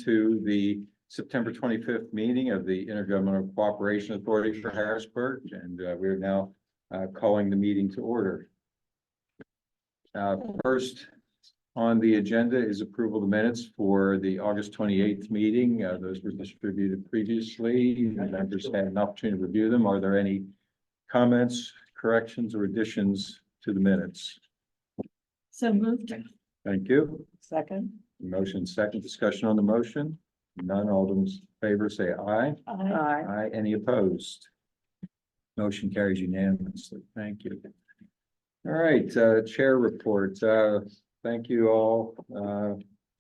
to the September 25th meeting of the Intergovernmental Cooperation Authority for Harrisburg, and we are now calling the meeting to order. First on the agenda is approval of the minutes for the August 28th meeting. Those were distributed previously. The members had an opportunity to review them. Are there any comments, corrections, or additions to the minutes? So moved. Thank you. Second. Motion second. Discussion on the motion. None. All those in favor say aye. Aye. Aye. Any opposed? Motion carries unanimously. Thank you. All right, chair report. Thank you all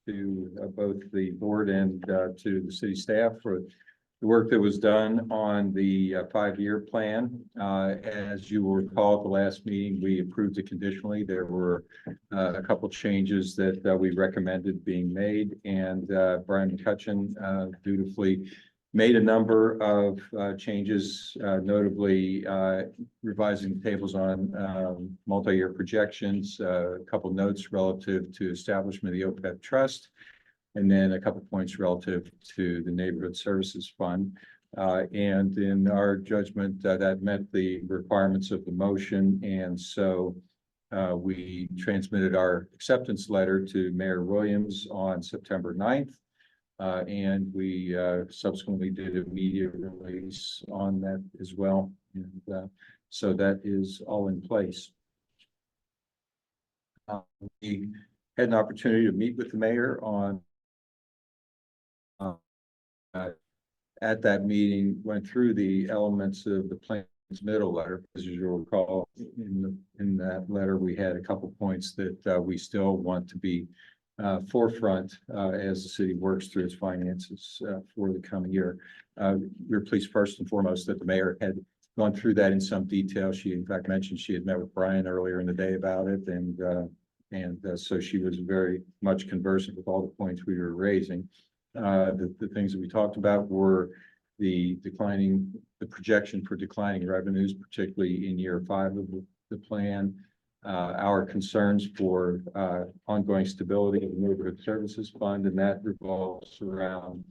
to both the board and to the city staff for the work that was done on the 5-year plan. As you will recall, at the last meeting, we approved it conditionally. There were a couple changes that we recommended being made, and Brian McCutcheon dutifully made a number of changes, notably revising tables on multi-year projections, a couple notes relative to establishment of the OPEB trust, and then a couple points relative to the Neighborhood Services Fund. And in our judgment, that met the requirements of the motion. And so we transmitted our acceptance letter to Mayor Williams on September 9th. And we subsequently did a media release on that as well. And so that is all in place. We had an opportunity to meet with the mayor on at that meeting, went through the elements of the plan's middle letter. As you'll recall, in that letter, we had a couple points that we still want to be forefront as the city works through its finances for the coming year. We're pleased first and foremost that the mayor had gone through that in some detail. She in fact mentioned she had met with Brian earlier in the day about it, and so she was very much conversant with all the points we were raising. The things that we talked about were the projection for declining revenues, particularly in year 5 of the plan. Our concerns for ongoing stability of the Neighborhood Services Fund, and that revolves around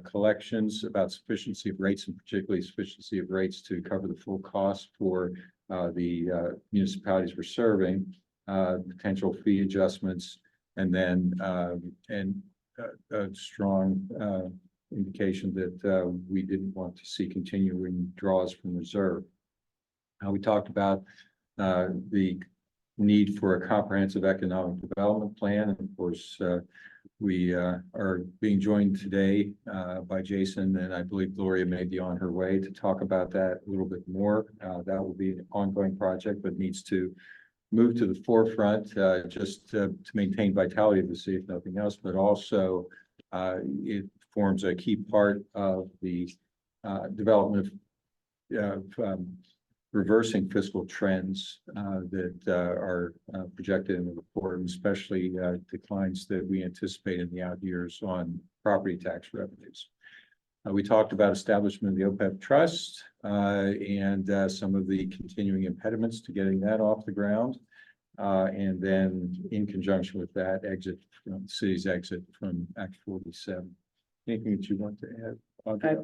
collections, about sufficiency of rates, and particularly sufficiency of rates to cover the full cost for the municipalities we're serving, potential fee adjustments, and then a strong indication that we didn't want to see continuing draws from reserve. We talked about the need for a comprehensive economic development plan. And of course, we are being joined today by Jason, and I believe Gloria may be on her way to talk about that a little bit more. That will be an ongoing project, but needs to move to the forefront just to maintain vitality of the city, if nothing else, but also it forms a key part of the development of reversing fiscal trends that are projected in the report, and especially declines that we anticipate in the out years on property tax revenues. We talked about establishment of the OPEB trust and some of the continuing impediments to getting that off the ground. And then in conjunction with that, exit from the city's exit from Act 47. Anything that you want to add?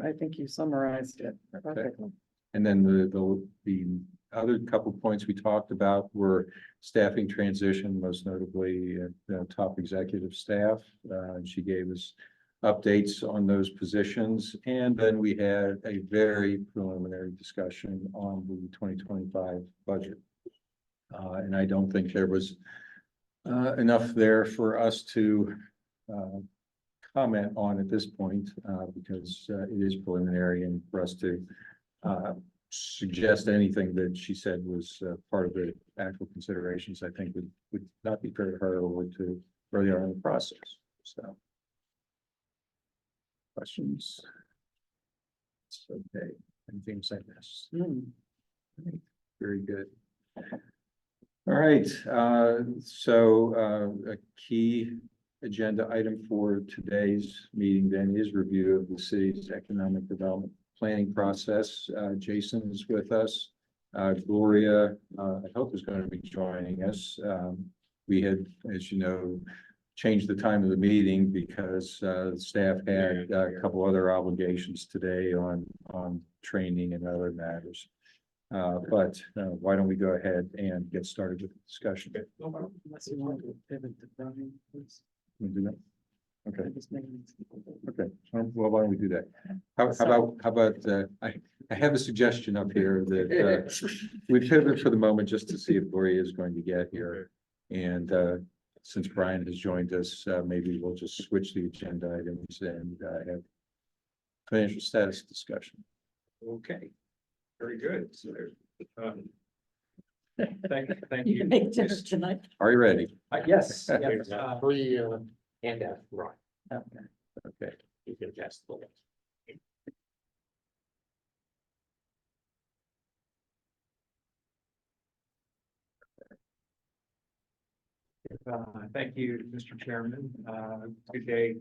I think you summarized it perfectly. Okay. And then the other couple points we talked about were staffing transition, most notably top executive staff. She gave us updates on those positions. And then we had a very preliminary discussion on the 2025 budget. And I don't think there was enough there for us to comment on at this point because it is preliminary, and for us to suggest anything that she said was part of the actual considerations, I think would not be fair to her or to where they are in the process. So, questions? Okay. Anything I missed? Very good. All right. So a key agenda item for today's meeting then is review of the city's economic development planning process. Jason is with us. Gloria, I hope, is going to be joining us. We had, as you know, changed the time of the meeting because the staff had a couple other obligations today on training and other matters. But why don't we go ahead and get started with the discussion? Unless you want to pivot to Brian, please. We'll do that. Okay. I just make it- Okay, well, why don't we do that? How about, I have a suggestion up here that, we pivot for the moment just to see if Gloria is going to get here. And, since Brian has joined us, maybe we'll just switch the agenda items and, have financial status discussion. Okay, very good. So, thank You you. can make dinner tonight. Are you ready? Yes, There's yes, a free handout, right? Okay. Okay. You can adjust the list. thank you, Mr. Chairman. Good day,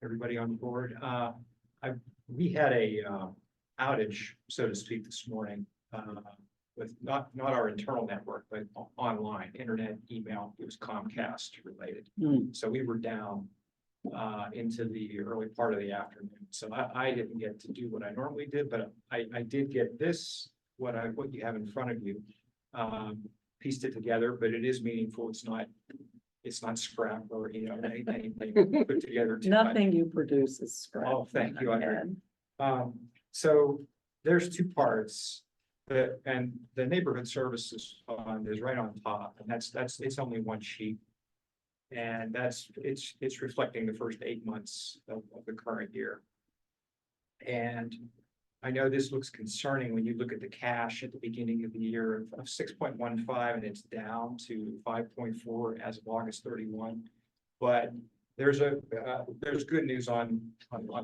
everybody on board. We had a outage, so to speak, this morning, with not our internal network, but online, internet, email. It was Comcast related. Hmm. So we were down into the early part of the afternoon. So I didn't get to do what I normally did, but I did get this, what you have in front of you. Pieced it together, but it is meaningful. It's not scrap or, anything put together. Nothing you produce is scrap. Oh, thank you, Audrey. And So there's two parts. And the neighborhood services fund is right on top, and it's only one sheet. And it's reflecting the first 8 months of the current year. And I know this looks concerning when you look at the cash at the beginning of the year of 6.15, and it's down to 5.4 as of August 31. But there's good news on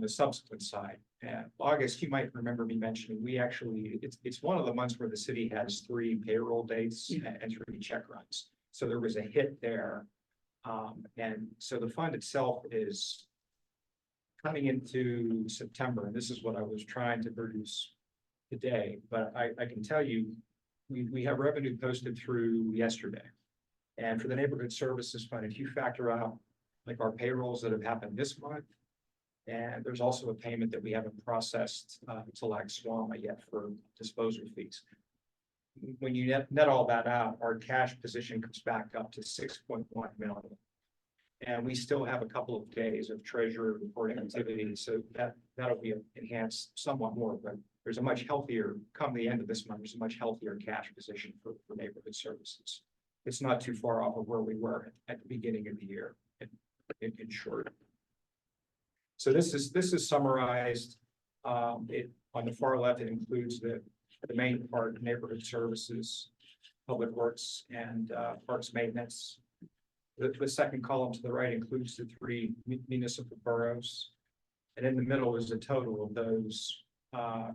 the subsequent side. And August, you might remember me mentioning, it's one of the months where the city has 3 payroll dates and 3 check runs. So there was a hit there. And so the fund itself is coming into September, and this is what I was trying to produce today, but I can tell you, we have revenue posted through yesterday. And for the neighborhood services fund, if you factor out like our payrolls that have happened this month, and there's also a payment that we haven't processed to Swama yet for disposal fees. When you net all that out, our cash position comes back up to 6.1 million. And we still have a couple of days of treasurer reporting activity, so that'll be enhanced somewhat more, but there's a much healthier, come the end of this month, there's a much healthier cash position for neighborhood services. It's not too far off of where we were at the beginning of the year, in short. So this is summarized. On the far left, it includes the main part, neighborhood services, public works, and parks maintenance. The second column to the right includes the 3 municipal boroughs. And in the middle is the total of those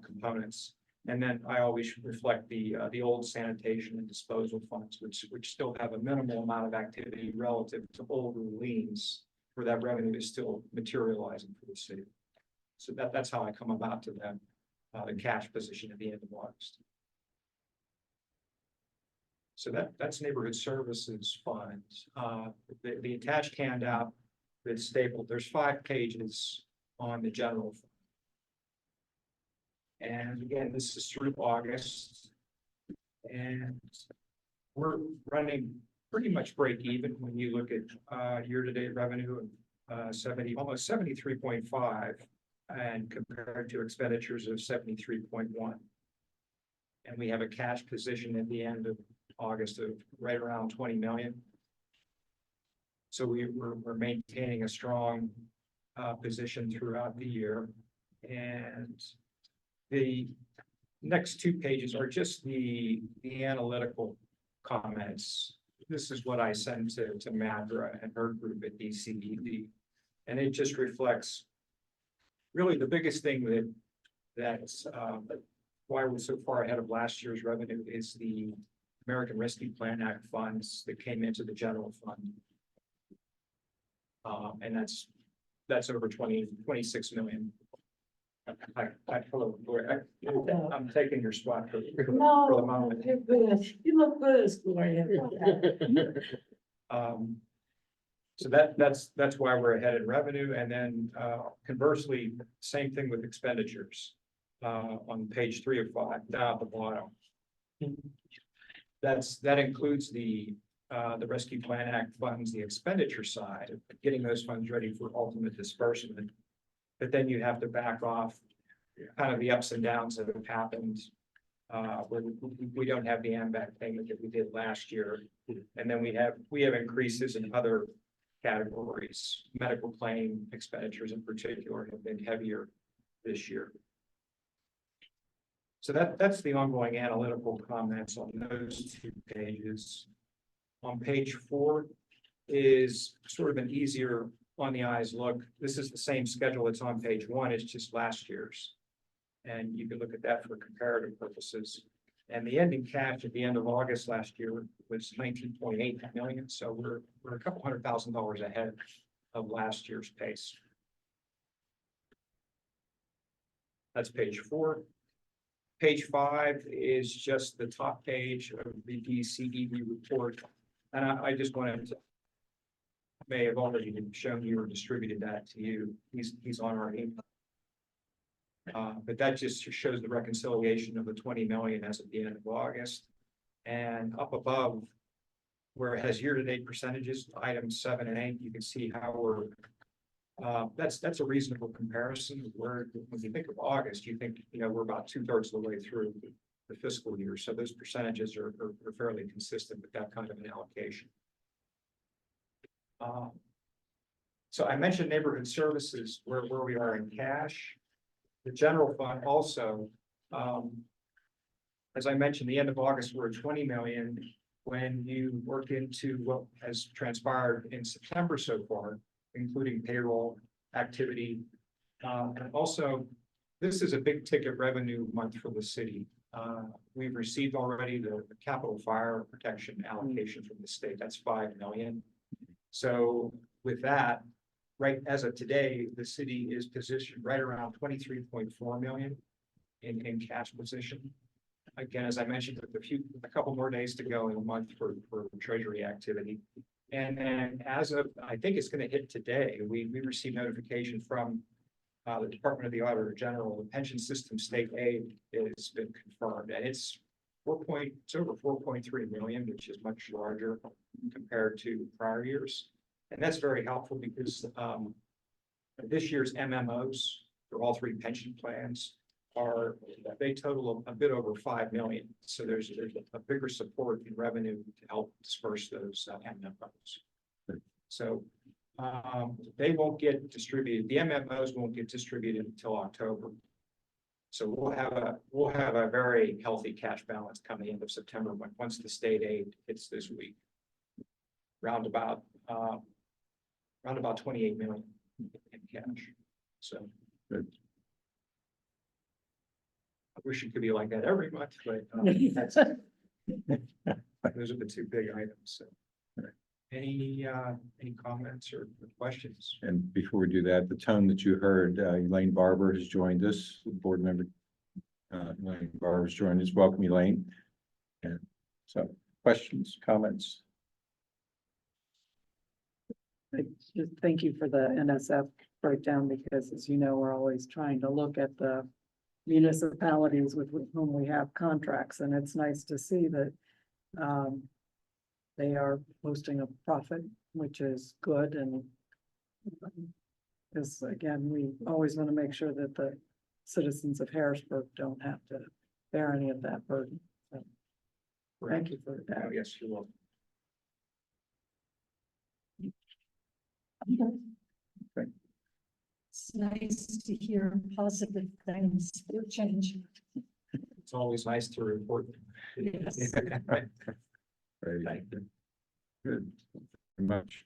components. And then I always reflect the old sanitation and disposal funds, which still have a minimal amount of activity relative to older liens, where that revenue is still materializing for the city. So that's how I come about to the cash position at the end of August. So that's neighborhood services fund. The attached handout that's stapled, there's 5 pages on the general fund. And again, this is through August. And we're running pretty much break even when you look at year-to-date revenue of almost 73.5, and compared to expenditures of 73.1. And we have a cash position at the end of August of right around 20 million. So we're maintaining a strong position throughout the year. And the next 2 pages are just the analytical comments. This is what I sent to Madra and her group at DCED. And it just reflects really the biggest thing that's why we're so far ahead of last year's revenue is the American Rescue Plan Act funds that came into the general fund. And that's over 26 million. Hello, Gloria. I'm taking your spot for the moment. You're good. You look good, Gloria. So that's why we're ahead in revenue, and then conversely, same thing with expenditures. On page 3 of 5, down at the bottom. That includes the Rescue Plan Act funds, the expenditure side, getting those funds ready for ultimate disbursement. But then you have to back off kind of the ups and downs that have happened. Where we don't have the AMVAC payment that we did last year. And then we have increases in other categories. Medical claim expenditures in particular have been heavier this year. So that's the ongoing analytical comments on those 2 pages. On page 4 is sort of an easier on the eyes look. This is the same schedule that's on page 1, it's just last year's. And you can look at that for comparative purposes. And the ending cash at the end of August last year was 19.8 million. So we're a couple $100,000 ahead of last year's pace. That's page 4. Page 5 is just the top page of the DCED report. And I just wanted to, may have already shown you or distributed that to you. He's on our email. But that just shows the reconciliation of the 20 million as of the end of August. And up above, where it has year-to-date percentages, items 7 and 8, you can see how we're, that's a reasonable comparison. Where when you think of August, you think, we're about 2/3 of the way through the fiscal year. So those percentages are fairly consistent with that kind of an allocation. So I mentioned neighborhood services, where we are in cash. The general fund also, as I mentioned, the end of August, we're at 20 million. When you work into what has transpired in September so far, including payroll activity. And also, this is a big ticket revenue month for the city. We've received already the capital fire protection allocation from the state. That's 5 million. So with that, right as of today, the city is positioned right around 23.4 million in cash position. Again, as I mentioned, with a couple more days to go in a month for treasury activity. And as of, I think it's going to hit today, we received notification from the Department of the Auditor General, the pension system state aid has been confirmed, and it's over 4.3 million, which is much larger compared to prior years. And that's very helpful because this year's MMOs for all 3 pension plans they total a bit over 5 million. So there's a bigger support in revenue to help disperse those MMOs. So they won't get distributed. The MMOs won't get distributed until October. So we'll have a very healthy cash balance coming into September once the state aid hits this week. Round about 28 million in cash. So good. I wish it could be like that every month, but those are the 2 big items. So any comments or questions? And before we do that, the tone that you heard, Elaine Barber has joined us, board member. Elaine Barber has joined us. Welcome, Elaine. And so, questions, comments? I just thank you for the NSF breakdown, because as you know, we're always trying to look at the municipalities with whom we have contracts, and it's nice to see that they are posting a profit, which is good. And because again, we always want to make sure that the citizens of Harrisburg don't have to bear any of that burden. So thank you for that. Oh, yes, you're welcome. It's nice to hear positive things for change. It's always nice to report. Yes. Very Thank good. Good, very much.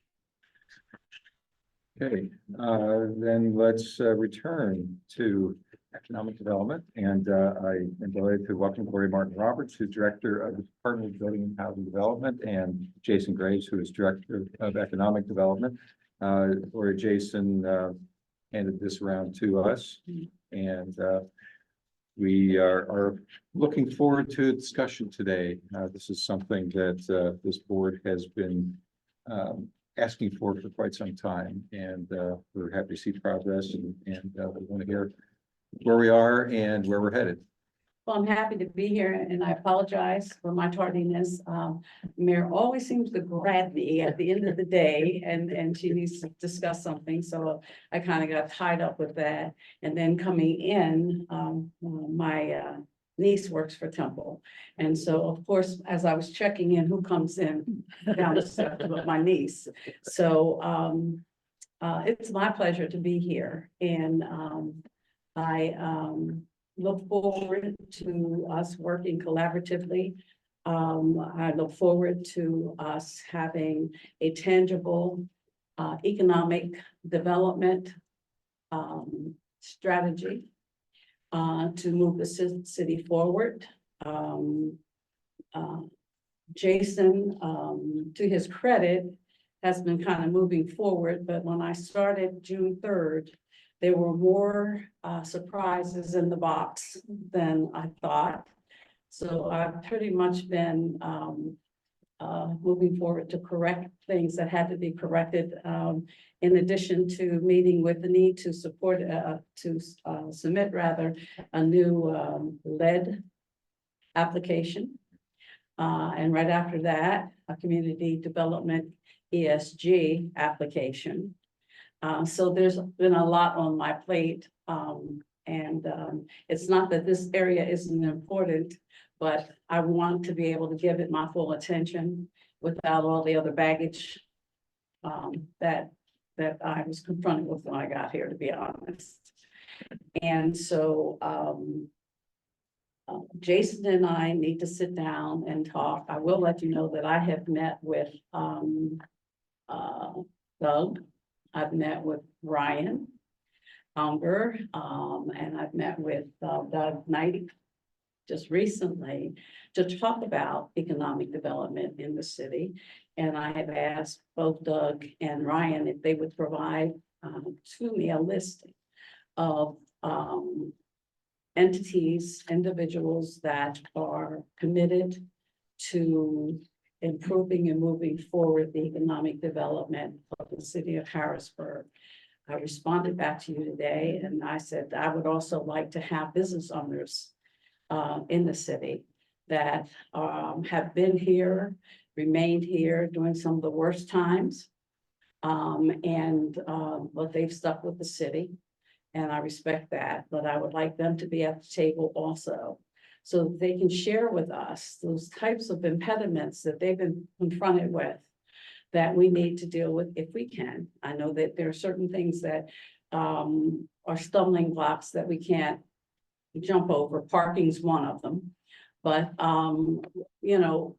Okay, then let's return to economic development, and I am delighted to welcome Lori Martin Roberts, who's director of the Department of Building and Housing Development, and Jason Graves, who is director of economic development. Lori, Jason handed this around to us, and we are looking forward to a discussion today. This is something that this board has been asking for quite some time, and we're happy to see progress, and we want to hear where we are and where we're headed. Well, I'm happy to be here and I apologize for my tardiness. Mayor always seems to grab me at the end of the day and she needs to discuss something. So I kind of got tied up with that. And then coming in, my niece works for Temple. And so, of course, as I was checking in, who comes in down the steps but my niece. So it's my pleasure to be here. And I look forward to us working collaboratively. I look forward to us having a tangible economic development strategy to move the city forward. Jason, to his credit, has been kind of moving forward, but when I started June 3rd, there were more surprises in the box than I thought. So I've pretty much been moving forward to correct things that had to be corrected. In addition to meeting with the need to support, submit rather, a new lead application. And right after that, a community development ESG application. So there's been a lot on my plate. It's not that this area isn't important, but I want to be able to give it my full attention without all the other baggage that I was confronted with when I got here, to be honest. And so Jason and I need to sit down and talk. I will let you know that I have met with Doug. I've met with Ryan Unger, and I've met with Doug Knight just recently to talk about economic development in the city. And I have asked both Doug and Ryan if they would provide to me a listing of entities, individuals that are committed to improving and moving forward the economic development of the city of Harrisburg. I responded back to you today and I said I would also like to have business owners in the city that have been here, remained here during some of the worst times. But they've stuck with the city and I respect that, but I would like them to be at the table also, so that they can share with us those types of impediments that they've been confronted with that we need to deal with if we can. I know that there are certain things that are stumbling blocks that we can't jump over. Parking is one of them. But, you know,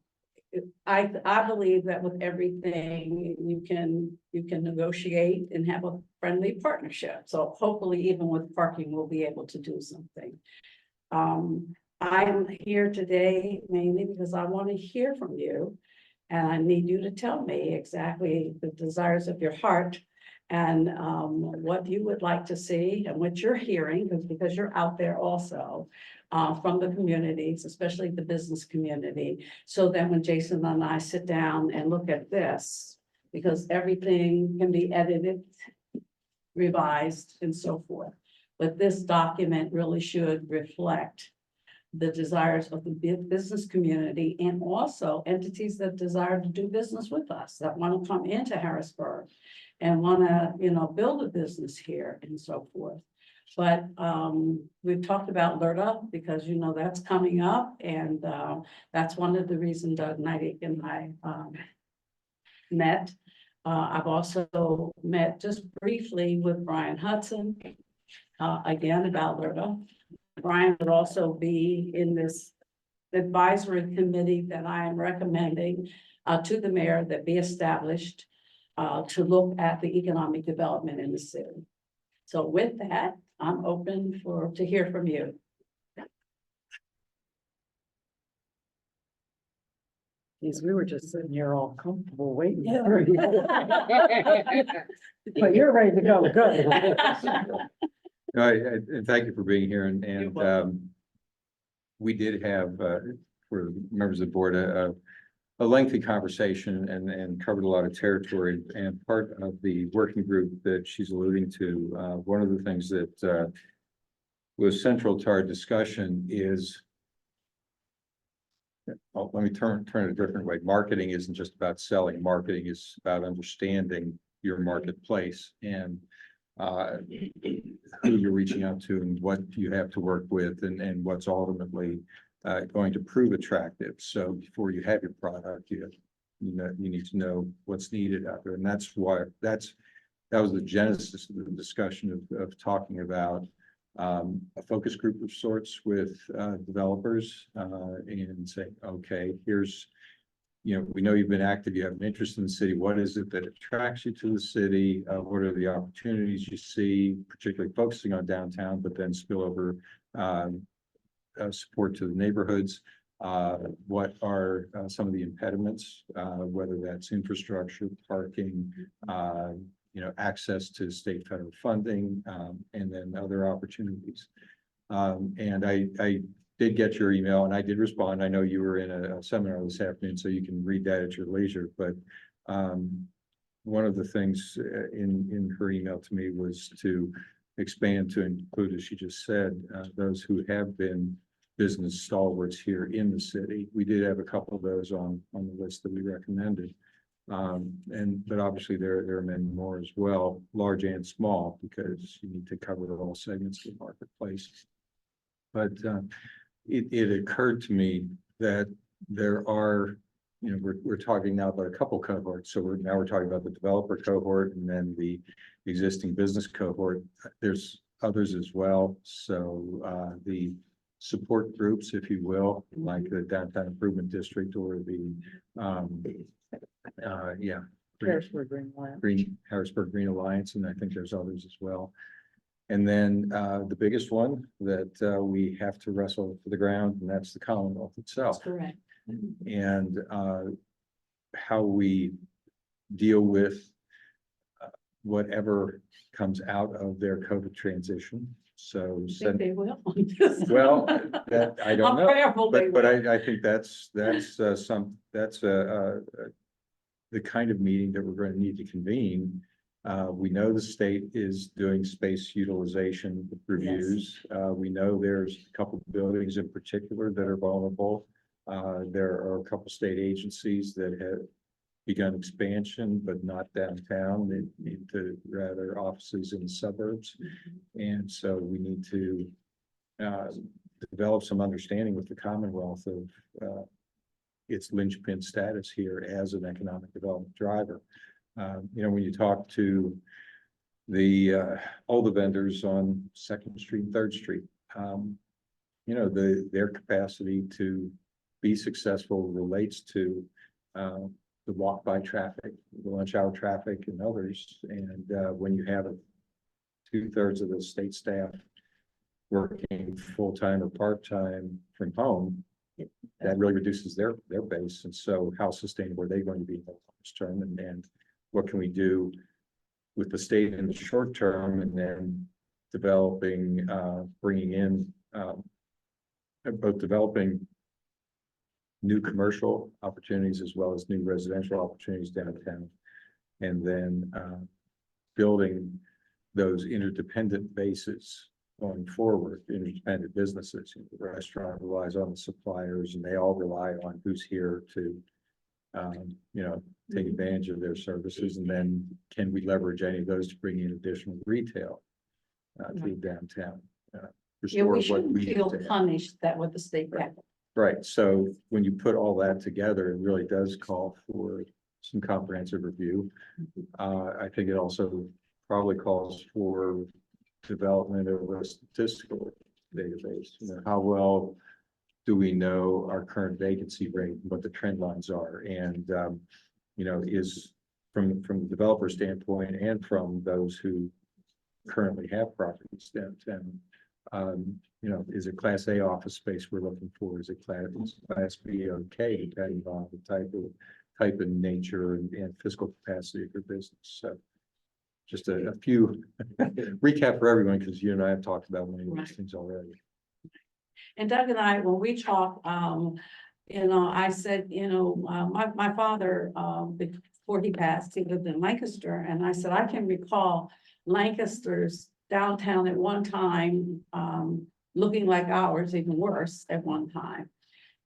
I believe that with everything, you can negotiate and have a friendly partnership. So hopefully even with parking, we'll be able to do something. I'm here today mainly because I want to hear from you. And I need you to tell me exactly the desires of your heart and what you would like to see and what you're hearing, because you're out there also from the communities, especially the business community. So that when Jason and I sit down and look at this, because everything can be edited, revised, and so forth. But this document really should reflect the desires of the business community and also entities that desire to do business with us, that want to come into Harrisburg and want to, you know, build a business here and so forth. But we've talked about LERTA because, you know, that's coming up, and that's one of the reasons Doug Knight and I met. I've also met just briefly with Brian Hudson, again about LERTA. Brian would also be in this advisory committee that I am recommending to the mayor that be established to look at the economic development in the city. So with that, I'm open to hear from you. Geez, we were just sitting here all comfortable waiting. for you. But you're ready to go, good. And thank you for being here, You're and welcome. we did have, for members of the board, a a lengthy conversation and covered a lot of territory. And part of the working group that she's alluding to, one of the things that was central to our discussion is, let me turn it a different way. Marketing isn't just about selling. Marketing is about understanding your marketplace and who you're reaching out to and what you have to work with and what's ultimately going to prove attractive. So before you have your product, you need to know what's needed out there. And that's why that was the genesis of the discussion of talking about a focus group of sorts with developers and say, okay, here's, we know you've been active, you have an interest in the city. What is it that attracts you to the city? What are the opportunities you see, particularly focusing on downtown, but then spill over support to the neighborhoods? What are some of the impediments, whether that's infrastructure, parking, access to state federal funding, and then other opportunities. And I did get your email and I did respond. I know you were in a seminar this afternoon, so you can read that at your leisure. But one of the things in her email to me was to expand to include, as she just said, those who have been business stalwarts here in the city. We did have a couple of those on the list that we recommended. But obviously there are many more as well, large and small, because you need to cover all segments of the marketplace. But it occurred to me that there are, we're talking now about a couple cohorts. So we're talking about the developer cohort and then the existing business cohort. There's others as well. So the support groups, if you will, like the Downtown Improvement District or the Harrisburg Green Alliance. Harrisburg Green Alliance, and I think there's others as well. And then the biggest one that we have to wrestle to the ground, and that's the Commonwealth itself. That's correct. And how we deal with whatever comes out of their COVID transition. So I think they will. well, that I don't know, prayerful they but will. I think that's the kind of meeting that we're going to need to convene. We know the state is doing space utilization reviews. We know there's a couple of buildings in particular that are vulnerable. There are a couple state agencies that have begun expansion, but not downtown. They need to rather offices in the suburbs. And so we need to develop some understanding with the Commonwealth of its linchpin status here as an economic development driver. When you talk to all the vendors on 2nd Street and 3rd Street, their capacity to be successful relates to the walk by traffic, the lunch hour traffic and others. And when you have 2/3 of the state staff working full-time or part-time from home, that really reduces their base. And so how sustainable are they going to be in the long term? And what can we do with the state in the short term, and then developing, bringing in, both developing new commercial opportunities as well as new residential opportunities downtown, and then building those interdependent bases going forward, interdependent businesses. The restaurant relies on the suppliers, and they all rely on who's here to take advantage of their services. And then can we leverage any of those to bring in additional retail to downtown? Yeah, we what shouldn't we feel need to have. punished that with the state. Right, so when you put all that together, it really does call for some comprehensive review. I think it also probably calls for development of a statistical database. How well do we know our current vacancy rate, what the trend lines are? And, is from the developer standpoint and from those who currently have properties downtown, is it Class A office space we're looking for? Is it Class B or K, depending on the type of nature and fiscal capacity of your business? So just a few recap for everyone, because you and I have talked about many of these things already. And Doug and I, when we talk, You know, I said, my father, before he passed, he lived in Lancaster, and I said, I can recall Lancaster's downtown at one time, looking like ours, even worse at one time.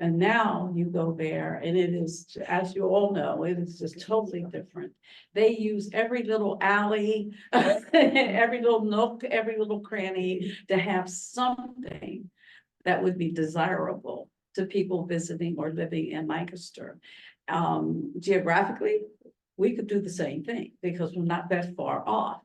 And now you go there and it is, as you all know, it is just totally different. They use every little alley, every little nook, every little cranny to have something that would be desirable to people visiting or living in Lancaster. Geographically, we could do the same thing because we're not that far off.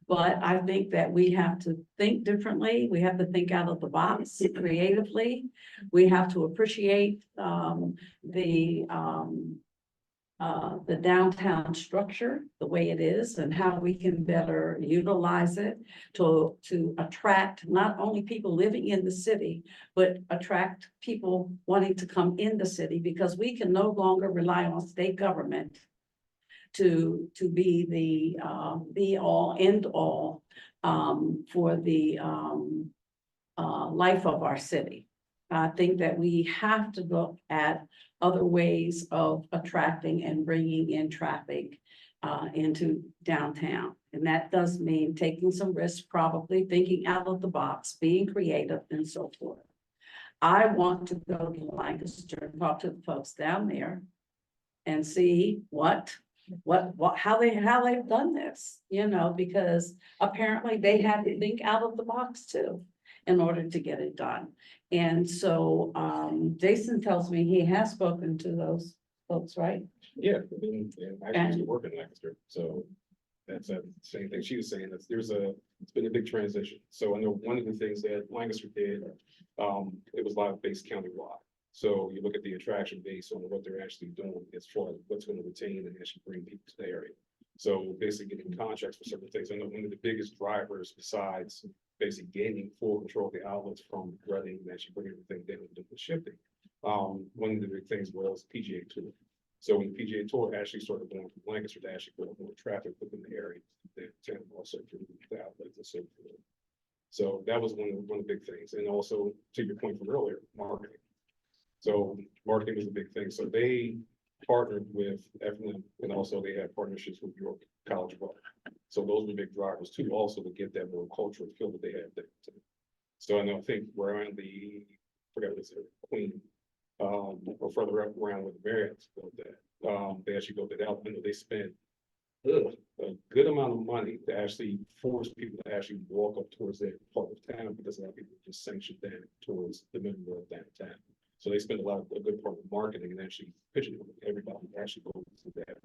But I think that we have to think differently. We have to think out of the box creatively. We have to appreciate the downtown structure, the way it is, and how we can better utilize it to attract not only people living in the city, but attract people wanting to come in the city, because we can no longer rely on state government to be the be all, end all for the life of our city. I think that we have to look at other ways of attracting and bringing in traffic into downtown. And that does mean taking some risks, probably thinking out of the box, being creative and so forth. I want to go to Lancaster and talk to the folks down there and see how they've done this, because apparently they had to think out of the box too in order to get it done. And so Jason tells me he has spoken to those folks, right? Yeah, I mean, I actually work in Lancaster, so that's the same thing she was saying, that it's been a big transition. So I know one of the things that Lancaster did, it was live based countywide. So you look at the attraction base on what they're actually doing as far as what's going to retain and actually bring people to the area. So basically getting contracts for certain things. I know one of the biggest drivers, besides basically gaining full control of the outlets from running and actually bringing everything down and doing the shifting. One of the big things was PGA Tour. So when the PGA Tour actually started going from Lancaster to actually put more traffic within the area, they tend also to the outlets and so forth. So that was one of the big things. And also, to your point from earlier, marketing. So marketing is a big thing. So they partnered with FLM, and also they had partnerships with York College of Art. So those were big drivers too, also to get that more cultural feel that they had there. So I think around Queen, or further up around with the Marriott built that. They actually built it out. They spent a good amount of money to actually force people to actually walk up towards that part of town, because a lot of people just sanctioned that towards the middle of downtown. So they spend a good part of marketing and actually pitching everybody actually goes to that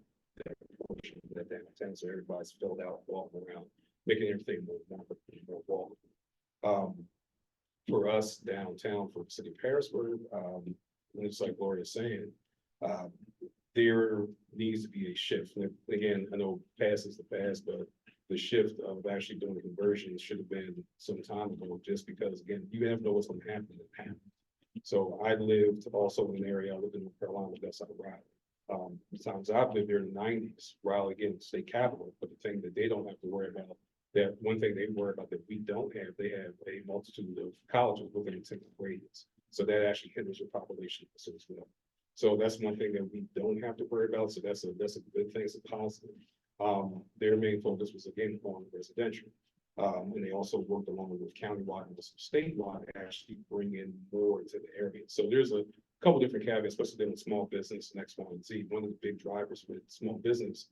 portion of that downtown. So everybody's filled out, walking around, making everything more walkable. For us downtown, for the city of Harrisburg, and it's like Gloria's saying, there needs to be a shift. And again, I know past is the past, but the shift of actually doing the conversion should have been some time ago, just because, again, you never know what's going to happen in the town. So I lived also in an area, I lived in North Carolina, that's out of Raleigh. Sometimes I've lived there in the 90s, Raleigh, again, state capital, but the thing that they don't have to worry about, that one thing they worry about that we don't have, they have a multitude of colleges within a 10 radius. So that actually hinders your population as well. So that's one thing that we don't have to worry about. So that's a good thing, it's a positive. Their main focus was again on residential. And they also worked along with countywide and also statewide to actually bring in more to the area. So there's a couple different caveats, especially in small business and X, Y, and Z. One of the big drivers with small business,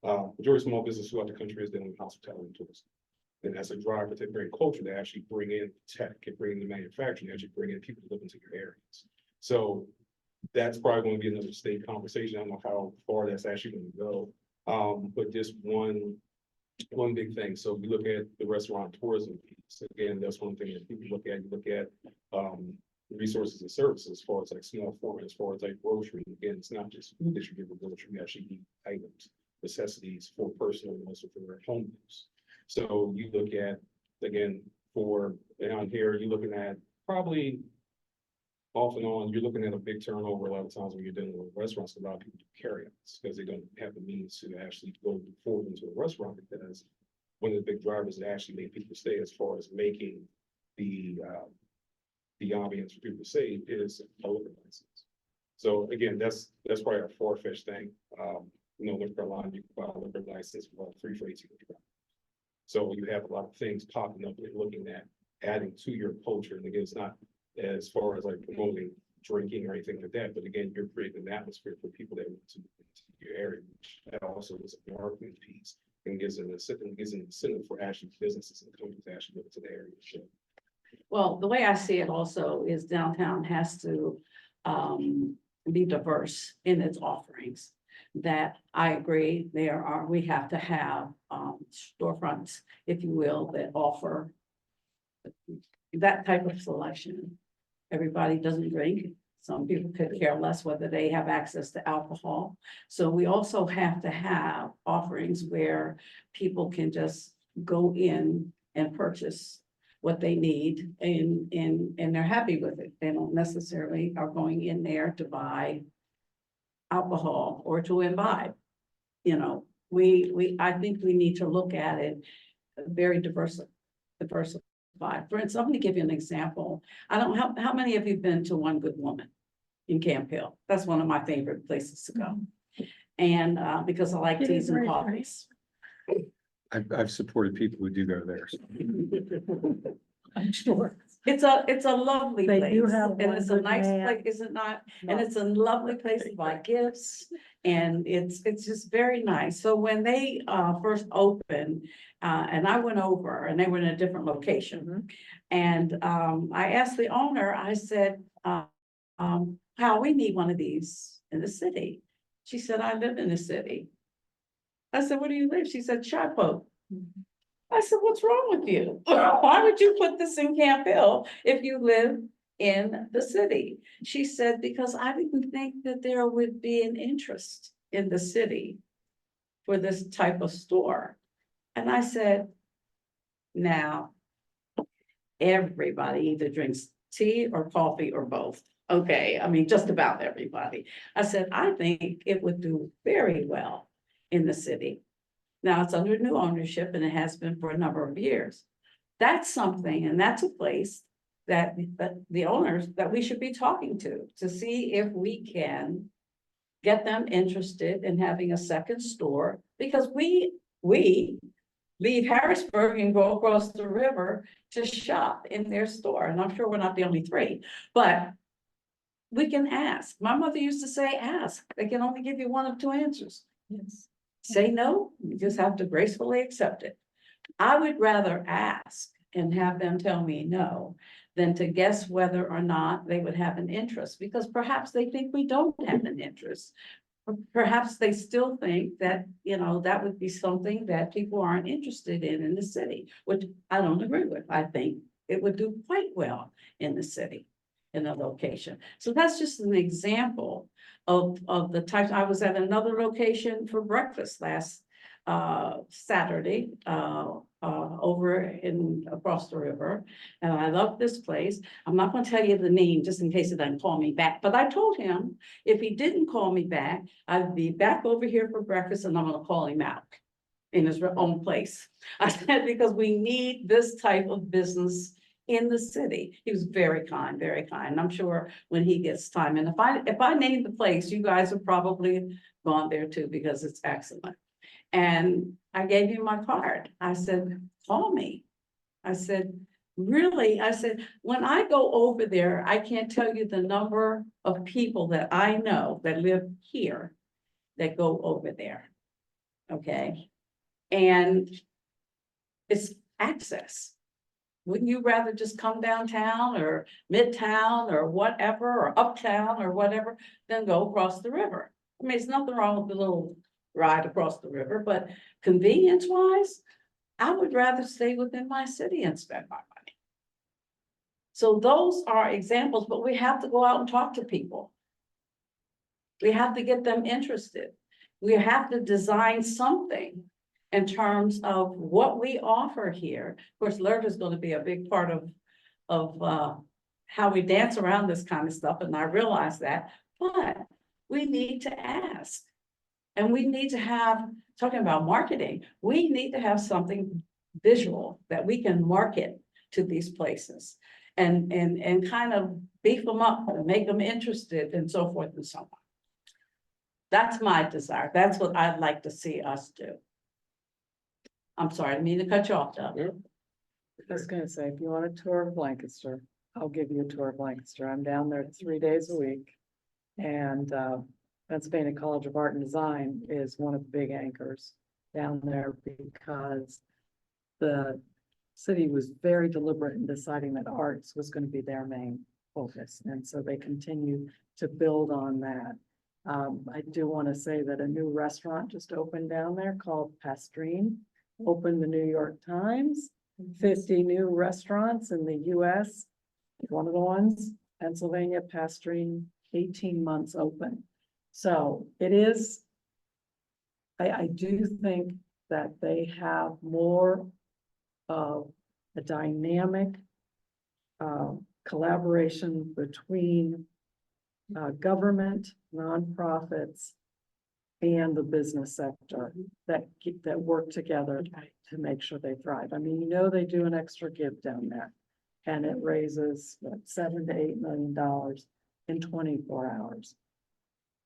majority of small business throughout the country is dealing with hospitality and tourism. And that's a driver to bring culture, to actually bring in tech and bring in the manufacturing, actually bring in people to live into your areas. So that's probably going to be another state conversation. I don't know how far that's actually going to go. But just one big thing. So we look at the restaurant tourism piece. Again, that's one thing that people look at. You look at resources and services as far as like small format, as far as like grocery. Again, it's not just food that you give a grocery, you actually need items, necessities for personal and also for home use. So you look at, again, for down here, you're looking at probably off and on, you're looking at a big turnover a lot of times when you're dealing with restaurants. A lot of people do carry-outs because they don't have the means to actually go forward into a restaurant, because one of the big drivers that actually make people stay as far as making the ambience for people to stay is a liquor license. So again, that's probably our four-fish thing. North Carolina, you can buy a liquor license for $3 for 18. So you have a lot of things popping up and looking at adding to your culture. And again, it's not as far as like promoting drinking or anything like that, but again, you're creating an atmosphere for people that want to move into your area, which that also is a marketing piece and gives an incentive for actually businesses and companies to actually move to the area. So, Well, the way I see it also is downtown has to be diverse in its offerings. That I agree, we have to have storefronts, if you will, that offer that type of selection. Everybody doesn't drink. Some people could care less whether they have access to alcohol. So we also have to have offerings where people can just go in and purchase what they need and they're happy with it. They don't necessarily are going in there to buy alcohol or to imbibe. You know, I think we need to look at it very diversified. For instance, I'm going to give you an example. I don't know how many of you have been to One Good Woman in Camp Hill? That's one of my favorite places to go. And because I like teas and coffees. I've supported people who do go there. So. I'm sure. It's a lovely They place. do have And one it's a good nice man. place, is it not? And it's a lovely place to buy gifts. And it's just very nice. So when they first opened, and I went over and they were in a different location. And I asked the owner, I said, how we need one of these in the city. She said, I live in the city. I said, where do you live? She said, Shipoke. I said, what's wrong with you? Why would you put this in Camp Hill if you live in the city? She said, because I didn't think that there would be an interest in the city for this type of store. And I said, now, everybody either drinks tea or coffee or both. Okay, I mean, just about everybody. I said, I think it would do very well in the city. Now it's under new ownership and it has been for a number of years. That's something, and that's a place that the owners that we should be talking to see if we can get them interested in having a second store, because we leave Harrisburg and go across the river to shop in their store. And I'm sure we're not the only three, but we can ask. My mother used to say, ask. They can only give you one of two answers. Yes. Say no, you just have to gracefully accept it. I would rather ask and have them tell me no than to guess whether or not they would have an interest, because perhaps they think we don't have an interest. Perhaps they still think that, you know, that would be something that people aren't interested in the city, which I don't agree with. I think it would do quite well in the city, in a location. So that's just an example of the types. I was at another location for breakfast last Saturday over across the river, and I love this place. I'm not going to tell you the name just in case it doesn't call me back, but I told him if he didn't call me back, I'd be back over here for breakfast and I'm going to call him out in his own place. I said, because we need this type of business in the city. He was very kind, very kind. And I'm sure when he gets time, and if I name the place, you guys have probably gone there too, because it's excellent. And I gave him my card. I said, call me. I said, really? I said, when I go over there, I can't tell you the number of people that I know that live here that go over there. Okay. And it's access. Wouldn't you rather just come downtown or midtown or whatever, or uptown or whatever, than go across the river? I mean, there's nothing wrong with the little ride across the river, but convenience wise, I would rather stay within my city and spend my money. So those are examples, but we have to go out and talk to people. We have to get them interested. We have to design something in terms of what we offer here. Of course, LERT is going to be a big part of how we dance around this kind of stuff, and I realize that, but we need to ask. And we need to have, talking about marketing, we need to have something visual that we can market to these places. and kind of beef them up and make them interested and so forth and so on. That's my desire. That's what I'd like to see us do. I'm sorry, I didn't mean to cut you off, Doug. I was gonna say, if you want a tour of Lancaster, I'll give you a tour of Lancaster. I'm down there 3 days a week. And Pennsylvania College of Art and Design is one of the big anchors down there because the city was very deliberate in deciding that arts was going to be their main focus. And so they continue to build on that. I do want to say that a new restaurant just opened down there called Pastrine, opened the New York Times, 50 new restaurants in the US. One of the ones, Pennsylvania Pastrine, 18 months open. So it is, I do think that they have more of a dynamic collaboration between government, nonprofits, and the business sector that work together to make sure they thrive. I mean, they do an extra give down there, and it raises what, $7 to $8 million in 24 hours.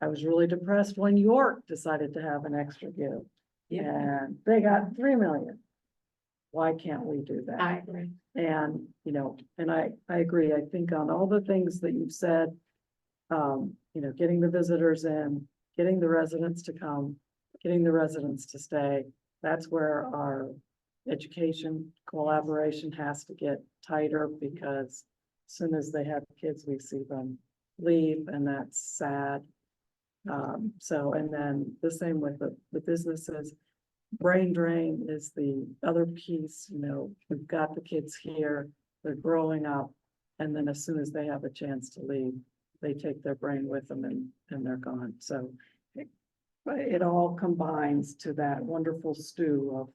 I was really depressed when York decided to have an extra give, and they got 3 million. Why can't we do that? I agree. And, and I agree. I think on all the things that you've said, getting the visitors in, getting the residents to come, getting the residents to stay, that's where our education collaboration has to get tighter, because as soon as they have kids, we see them leave, and that's sad. And then the same with the businesses. Brain drain is the other piece. We've got the kids here, they're growing up, and then as soon as they have a chance to leave, they take their brain with them and they're gone. So it all combines to that wonderful stew of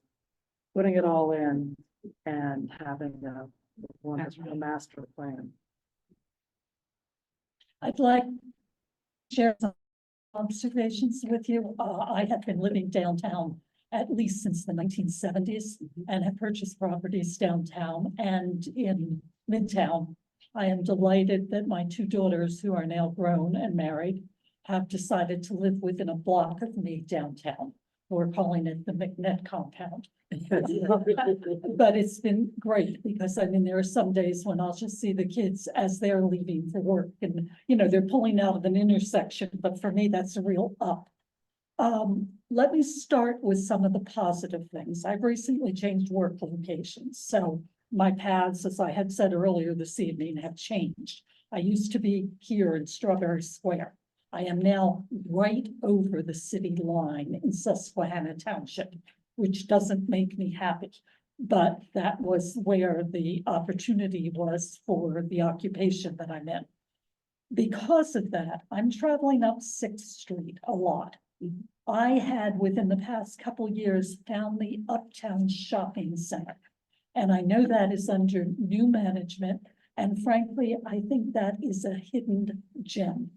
putting it all in and having a wonderful master plan. I'd like to share some observations with you. I have been living downtown at least since the 1970s and have purchased properties downtown and in Midtown. I am delighted that my 2 daughters, who are now grown and married, have decided to live within a block of me downtown. We're calling it the McNett compound. But it's been great because there are some days when I'll just see the kids as they're leaving for work and, they're pulling out of an intersection, but for me, that's a real up. Let me start with some of the positive things. I've recently changed work locations. So my paths, as I had said earlier this evening, have changed. I used to be here in Strawberry Square. I am now right over the city line in Susquehanna Township, which doesn't make me happy. But that was where the opportunity was for the occupation that I'm in. Because of that, I'm traveling up 6th Street a lot. I had, within the past couple years, found the Uptown Shopping Center. And I know that is under new management. And frankly, I think that is a hidden gem.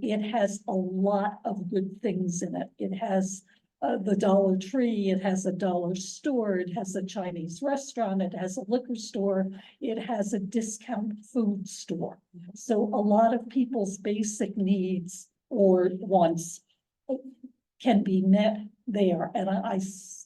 It has a lot of good things in it. It has the Dollar Tree, it has a dollar store, it has a Chinese restaurant, it has a liquor store, it has a discount food store. So a lot of people's basic needs or wants can be met there. And I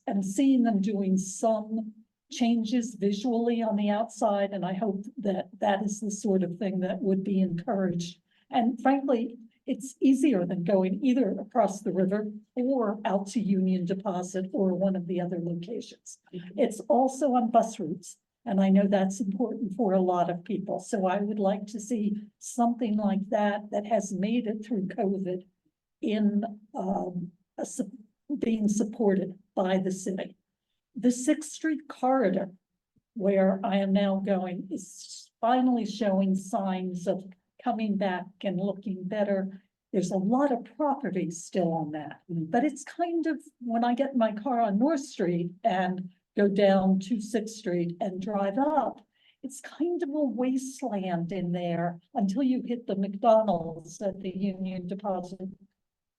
am seeing them doing some changes visually on the outside, and I hope that that is the sort of thing that would be encouraged. And frankly, it's easier than going either across the river or out to Union Deposit or one of the other locations. It's also on bus routes, and I know that's important for a lot of people. So I would like to see something like that has made it through COVID in being supported by the city. The 6th Street corridor, where I am now going, is finally showing signs of coming back and looking better. There's a lot of property still on that, but it's kind of, when I get in my car on North Street and go down to 6th Street and drive up, it's kind of a wasteland in there until you hit the McDonald's at the Union Deposit,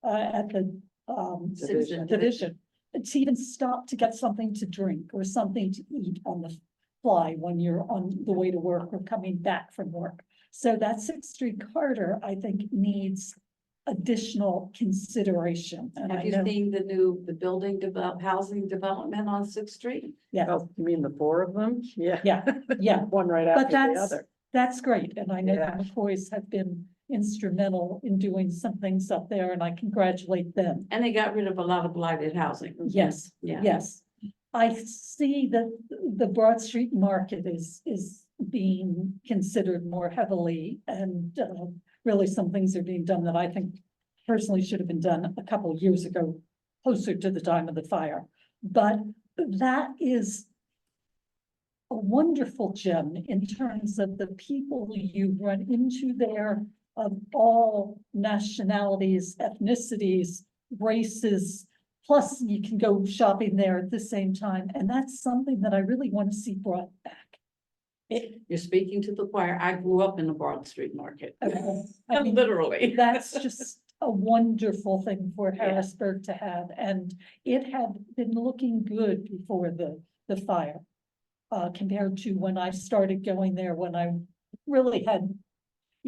at the division. To even stop to get something to drink or something to eat on the fly when you're on the way to work or coming back from work. So that 6th Street corridor, I think, needs additional consideration. And Have I you know, seen the building housing development on 6th Street? yeah, Oh, you mean the four of them? Yeah. yeah, One right but after the that's, other. that's great. And I know the Yeah. McCoys have been instrumental in doing some things up there, and I congratulate them. And they got rid of a lot of blighted housing. Yes, Yeah. yes. I see that the Broad Street Market is being considered more heavily, and really some things are being done that I think personally should have been done a couple of years ago, closer to the time of the fire. But that is a wonderful gem in terms of the people you run into there of all nationalities, ethnicities, races. Plus, you can go shopping there at the same time, and that's something that I really want to see brought back. You're speaking to the choir. I grew up in the Broad Street Market. I mean, Literally. that's just a wonderful thing for Yeah. Harrisburg to have, and it had been looking good before the fire. Compared to when I started going there, when I really had,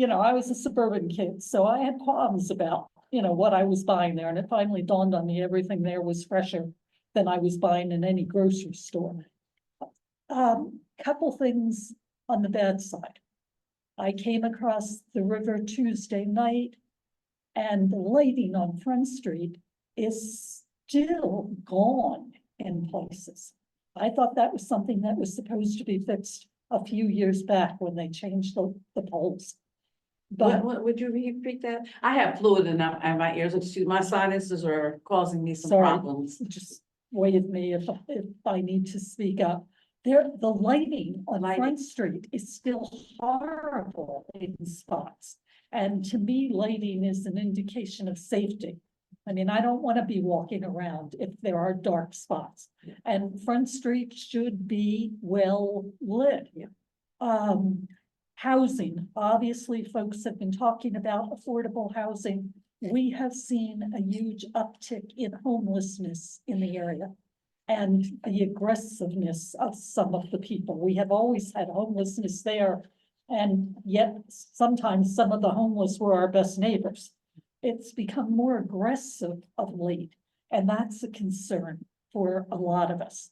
I was a suburban kid, so I had qualms about, what I was buying there, and it finally dawned on me everything there was fresher than I was buying in any grocery store. Couple things on the bad side. I came across the river Tuesday night, and the lighting on Front Street is still gone in places. I thought that was something that was supposed to be fixed a few years back when they changed the poles. But What would you repeat that? I have fluid in my ears. Excuse, my sinuses are causing me some Sorry. problems. just wave me if I need to speak up. The lighting on Front Street is still horrible in spots. And to me, lighting is an indication of safety. I mean, I don't want to be walking around if there are dark spots. And Front Street should be well lit. Housing, obviously, folks have been talking about affordable housing. We have seen a huge uptick in homelessness in the area and the aggressiveness of some of the people. We have always had homelessness there, and yet sometimes some of the homeless were our best neighbors. It's become more aggressive of late, and that's a concern for a lot of us.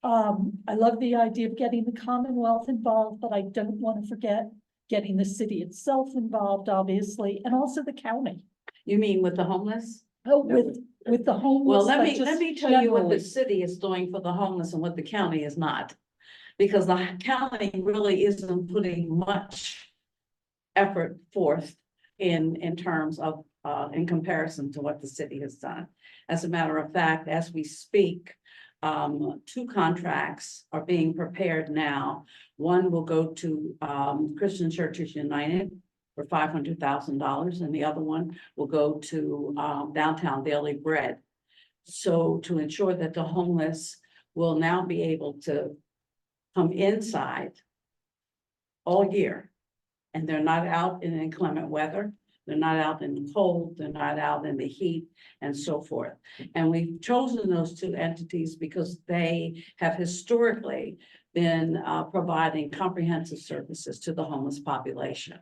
I love the idea of getting the Commonwealth involved, but I don't want to forget getting the city itself involved, obviously, and also the county. You mean with the homeless? Oh, with the homeless. Well, let but me just tell you what the generally. city is doing for the homeless and what the county is not. Because the county really isn't putting much effort forth in terms of, in comparison to what the city has done. As a matter of fact, as we speak, 2 contracts are being prepared now. One will go to Christian Churches United for $500,000, and the other one will go to Downtown Daily Bread. So to ensure that the homeless will now be able to come inside all year, and they're not out in inclement weather. They're not out in the cold, they're not out in the heat, and so forth. And we've chosen those 2 entities because they have historically been providing comprehensive services to the homeless population.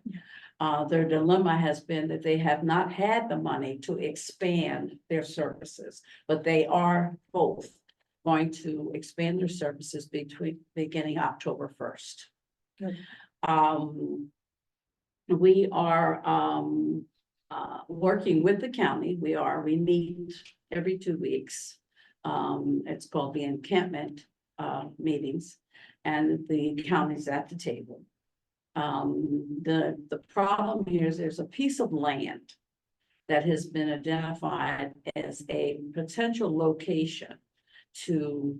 Their dilemma has been that they have not had the money to expand their services, but they are both going to expand their services beginning October 1st. Good. We are working with the county. We meet every 2 weeks. It's called the encampment meetings, and the county's at the table. The problem here is there's a piece of land that has been identified as a potential location to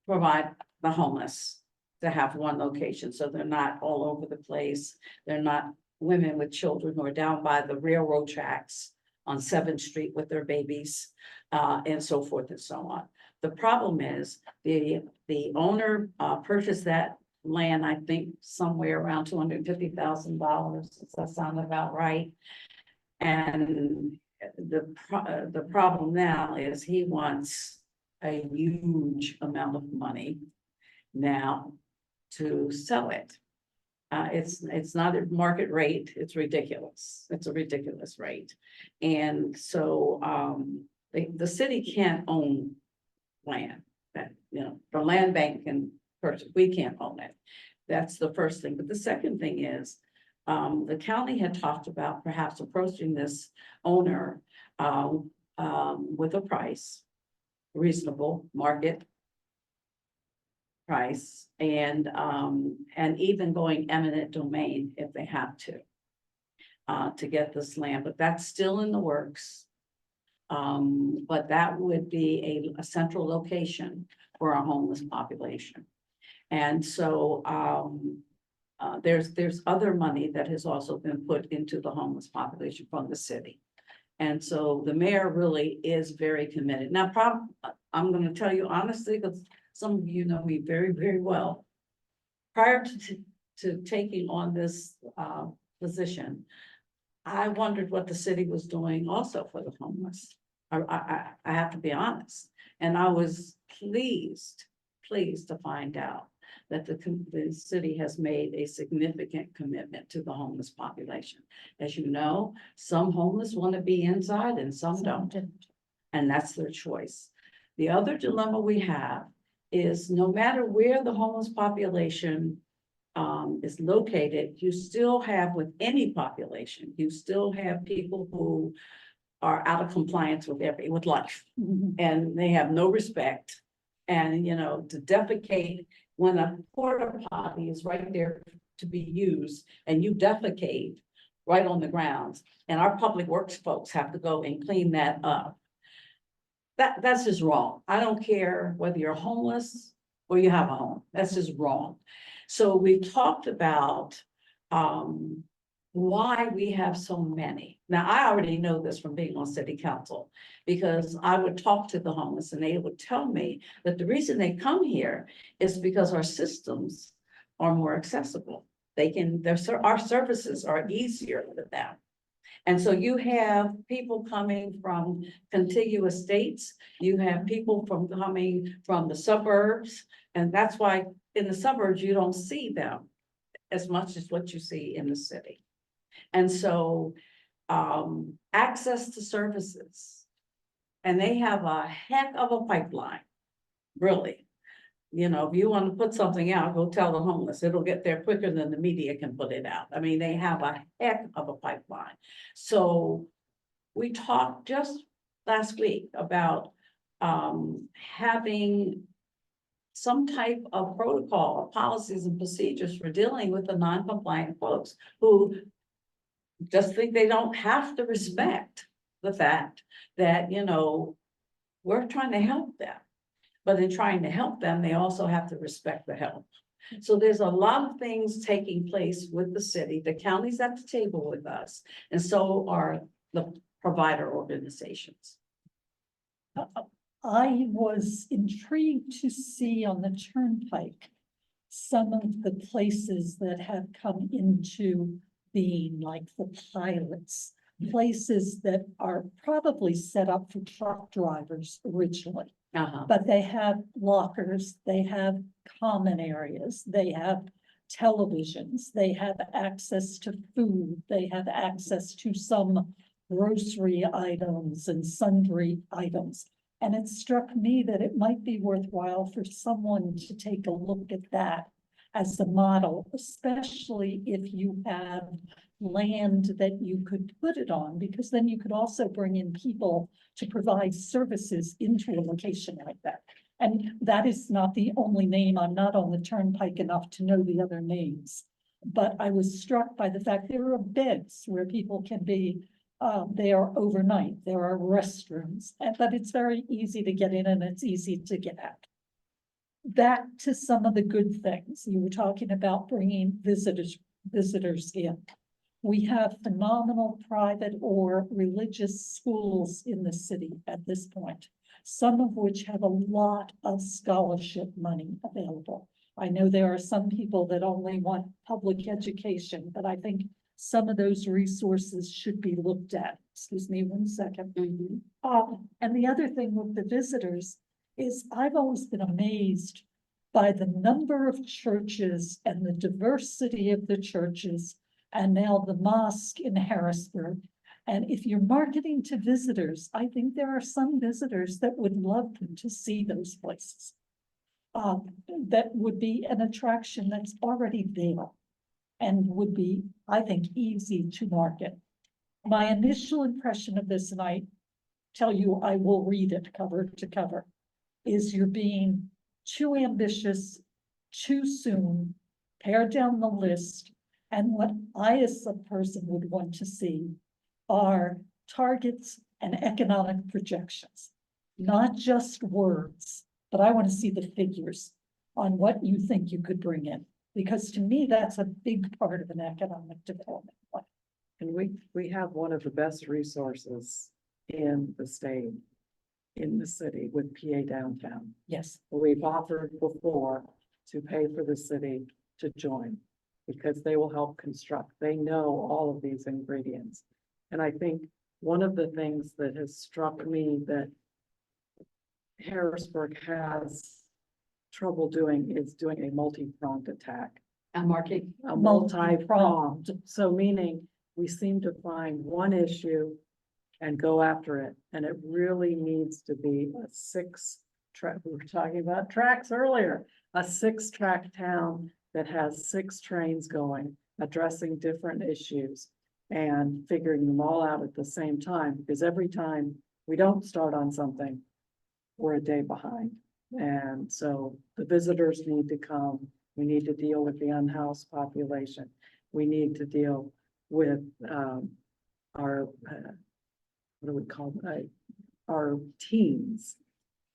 provide the homeless to have one location, so they're not all over the place. They're not women with children who are down by the railroad tracks on 7th Street with their babies, and so forth and so on. The problem is the owner purchased that land, I think somewhere around $250,000. Does that sound about right? And the problem now is he wants a huge amount of money now to sell it. It's not a market rate, it's ridiculous. It's a ridiculous rate. And so, the city can't own land that, the land bank can purchase, we can't own it. That's the first thing. But the second thing is, the county had talked about perhaps approaching this owner, with a price, reasonable market price, and even going eminent domain if they have to get this land, but that's still in the works. But that would be a central location for our homeless population. And so, there's other money that has also been put into the homeless population from the city. And so the mayor really is very committed. Now, I'm gonna tell you honestly, because some of you know me very, very well. Prior to taking on this position, I wondered what the city was doing also for the homeless. I have to be honest, and I was pleased to find out that the city has made a significant commitment to the homeless population. As you know, some homeless want to be inside and some don't, and that's their choice. The other dilemma we have is no matter where the homeless population is located, you still have, with any population, you still have people who are out of compliance with life, and they have no respect. And, to defecate when a porta potty is right there to be used and you defecate right on the grounds, and our public works folks have to go and clean that up. That's just wrong. I don't care whether you're homeless or you have a home, that's just wrong. So we've talked about why we have so many. Now, I already know this from being on city council, because I would talk to the homeless and they would tell me that the reason they come here is because our systems are more accessible. Our services are easier for them. And so you have people coming from contiguous states, you have people coming from the suburbs, and that's why in the suburbs, you don't see them as much as what you see in the city. And so, access to services, and they have a heck of a pipeline, really. If you want to put something out, go tell the homeless, it'll get there quicker than the media can put it out. I mean, they have a heck of a pipeline. So we talked just last week about having some type of protocol, policies and procedures for dealing with the non-compliant folks who just think they don't have to respect the fact that, we're trying to help them. But in trying to help them, they also have to respect the help. So there's a lot of things taking place with the city. The county's at the table with us, and so are the provider organizations. I was intrigued to see on the turnpike some of the places that have come into being, like the pilots, places that are probably set up for truck drivers originally. But they have lockers, they have common areas, they have televisions, they have access to food, they have access to some grocery items and sundry items. And it struck me that it might be worthwhile for someone to take a look at that as a model, especially if you have land that you could put it on, because then you could also bring in people to provide services into a location like that. And that is not the only name. I'm not on the turnpike enough to know the other names. But I was struck by the fact there are beds where people can be there overnight. There are restrooms, but it's very easy to get in and it's easy to get out. Back to some of the good things. You were talking about bringing visitors in. We have phenomenal private or religious schools in the city at this point, some of which have a lot of scholarship money available. I know there are some people that only want public education, but I think some of those resources should be looked at. Excuse me one second. And the other thing with the visitors is I've always been amazed by the number of churches and the diversity of the churches, and now the mosque in Harrisburg. And if you're marketing to visitors, I think there are some visitors that would love them to see those places. That would be an attraction that's already there and would be, I think, easy to market. My initial impression of this, and I tell you, I will read it cover to cover, is you're being too ambitious, too soon, pare down the list. And what I, as a person, would want to see are targets and economic projections, not just words, but I want to see the figures on what you think you could bring in. Because to me, that's a big part of an economic development plan. And we have one of the best resources in the state, in the city with PA Downtown. Yes, We've offered before to pay for the city to join because they will help construct. They know all of these ingredients. And I think one of the things that has struck me that Harrisburg has trouble doing is doing a multi-pronged attack. I'm marking. A multi-pronged, so meaning we seem to find one issue and go after it, and it really needs to be a six-track, we were talking about tracks earlier, a six-track town that has 6 trains going, addressing different issues and figuring them all out at the same time, because every time we don't start on something, we're a day behind. And so the visitors need to come. We need to deal with the unhoused population. We need to deal with our, what do we call it? Our teens,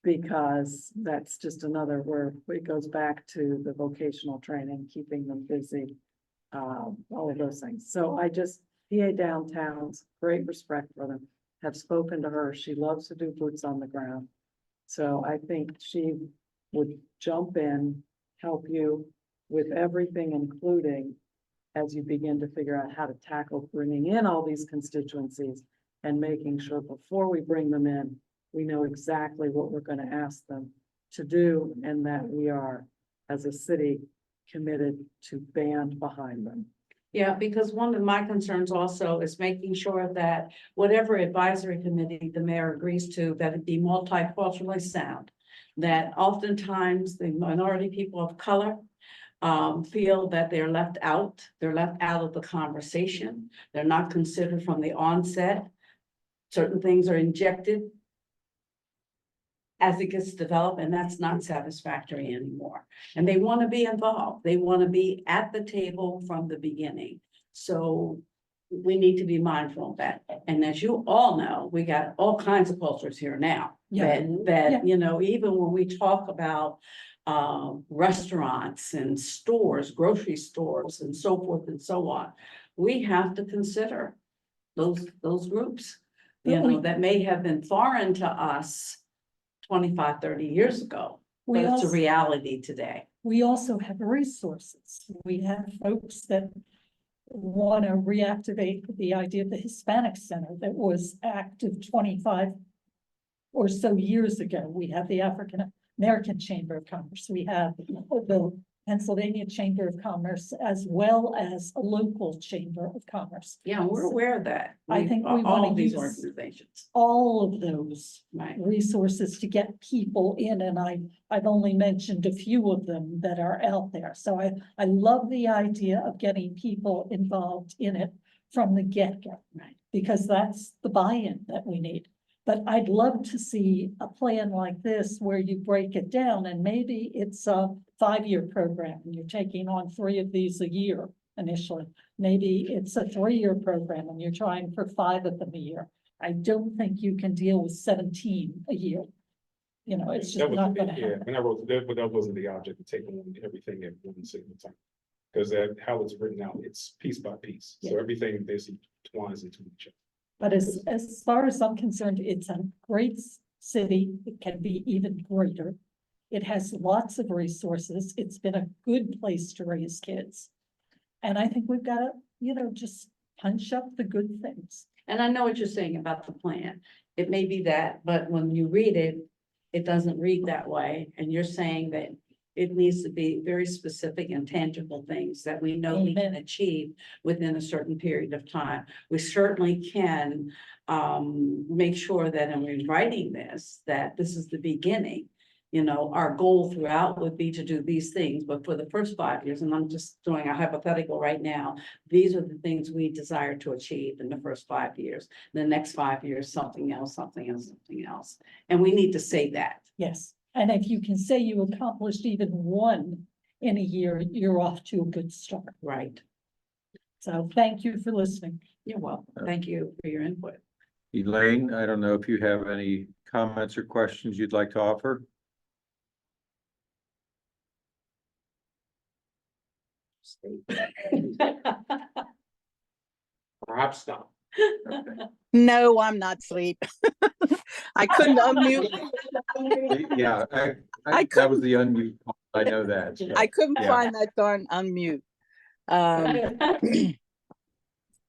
because that's just another where it goes back to the vocational training, keeping them busy, all of those things. So I just, PA Downtown's great respect for them, have spoken to her. She loves to do boots on the ground. So I think she would jump in, help you with everything, including as you begin to figure out how to tackle bringing in all these constituencies and making sure before we bring them in, we know exactly what we're going to ask them to do and that we are, as a city, committed to band behind them. Yeah, because one of my concerns also is making sure that whatever advisory committee the mayor agrees to, that it be multiculturally sound. That oftentimes the minority people of color feel that they're left out of the conversation. They're not considered from the onset. Certain things are injected as it gets developed, and that's not satisfactory anymore. And they want to be involved. They want to be at the table from the beginning. So we need to be mindful of that. And as you all know, we got all kinds of cultures here now. Yeah. That, you know, even when we talk about restaurants and stores, grocery stores and so forth and so on, we have to consider those groups, you know, that may have been foreign to us 25, 30 years ago, but it's a reality today. we also have resources. We have folks that want to reactivate the idea of the Hispanic Center that was active 25 or so years ago. We have the African American Chamber of Commerce. We have the Pennsylvania Chamber of Commerce, as well as a local Chamber of Commerce. Yeah, we're aware of that. I think we all want of to these use organizations. all of those Right. resources to get people in, and I've only mentioned a few of them that are out there. So I love the idea of getting people involved in it from the get-go. Right. Because that's the buy-in that we need. But I'd love to see a plan like this where you break it down, and maybe it's a 5-year program and you're taking on 3 of these a year initially. Maybe it's a 3-year program and you're trying for 5 of them a year. I don't think you can deal with 17 a year. You know, it's That just not was, gonna yeah, happen. when I wrote that, but that wasn't the object of taking on everything at one single time. Because that, how it's written out, it's piece by piece, so everything basically twines into each other. But as far as I'm concerned, it's a great city. It can be even greater. It has lots of resources. It's been a good place to raise kids. And I think we've got to, you know, just punch up the good things. And I know what you're saying about the plan. It may be that, but when you read it, it doesn't read that way. And you're saying that It needs to be very specific and tangible things that we know we can achieve within a certain period of time. We certainly can make sure that in writing this, that this is the beginning. You know, our goal throughout would be to do these things, but for the first 5 years, and I'm just doing a hypothetical right now, these are the things we desire to achieve in the first 5 years. The next 5 years, something else, something else, something else. And we need to say that. Yes, and if you can say you accomplished even one in a year, you're off to a good start. Right. So thank you for listening. You're welcome. Thank you for your input. Elaine, I don't know if you have any comments or questions you'd like to offer? Perhaps not. No, I'm not asleep. I couldn't unmute. Yeah, I that was the unmute. I know that. so, I couldn't yeah. find that darn unmute.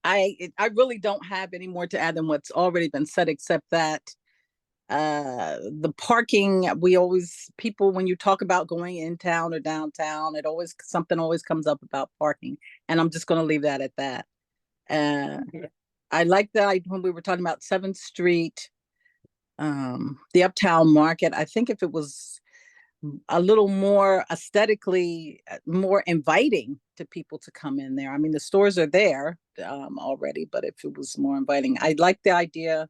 I really don't have any more to add than what's already been said, except that the parking, people, when you talk about going in town or downtown, something always comes up about parking, and I'm just going to leave that at that. I like that when we were talking about 7th Street, the Uptown Market. I think if it was a little more aesthetically more inviting to people to come in there. I mean, the stores are there already, but if it was more inviting, I like the idea.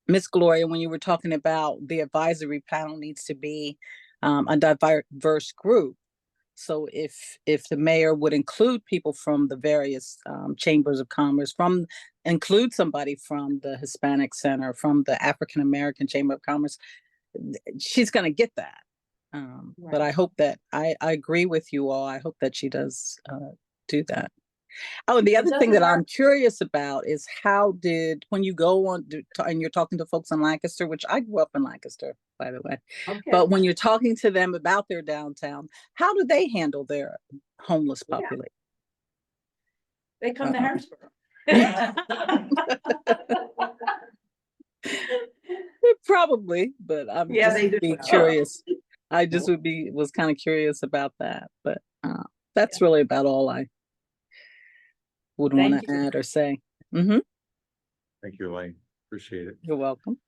Miss Gloria, when you were talking about the advisory panel needs to be a diverse group. So if the mayor would include people from the various chambers of commerce, include somebody from the Hispanic Center, from the African American Chamber of Commerce, she's going to get that. But I hope that I agree with you all. I hope that she does do that. Oh, and the other thing that I'm curious about is when you go on and you're talking to folks in Lancaster, which I grew up in Lancaster, by the way, but when you're talking to them about their downtown, how do they handle their homeless population? They come to Harrisburg. Probably, but I'm curious. I just was kind of curious about that, but that's really about all I would want to add or say. Mm-hmm. Thank you, Elaine. Appreciate it. You're welcome.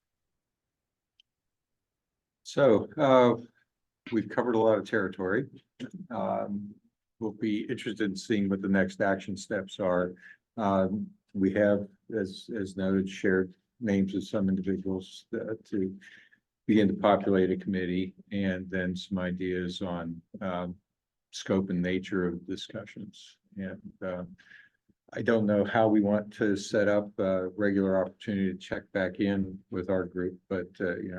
So we've covered a lot of territory. We'll be interested in seeing what the next action steps are. We have, as noted, shared names of some individuals to begin to populate a committee, and then some ideas on scope and nature of discussions. And I don't know how we want to set up a regular opportunity to check back in with our group, but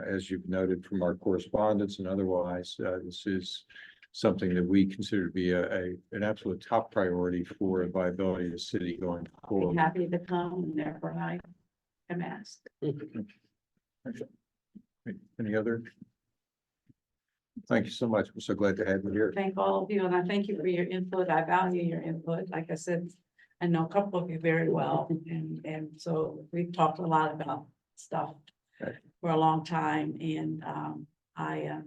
as you've noted from our correspondence and otherwise, this is something that we consider to be an absolute top priority for the viability of the city going forward. I'm happy to come, and therefore I am asked. Any other? Thank you so much. We're so glad to have you here. Thank all of you, and I thank you for your input. I value your input. Like I said, I know a couple of you very well, and so we've talked a lot about stuff for a long time, and I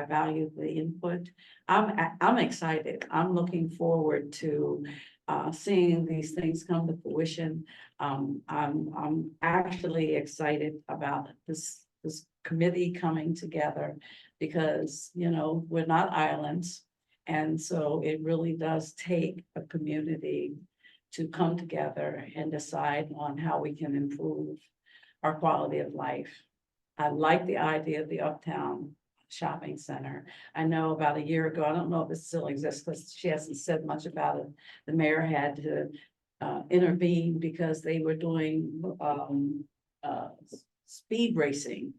value the input. I'm excited. I'm looking forward to seeing these things come to fruition. I'm actually excited about this committee coming together, because we're not islands, and so it really does take a community to come together and decide on how we can improve our quality of life. I like the idea of the Uptown Shopping Center. I know about a year ago, I don't know if it still exists because she hasn't said much about it. The mayor had to intervene because they were doing speed racing.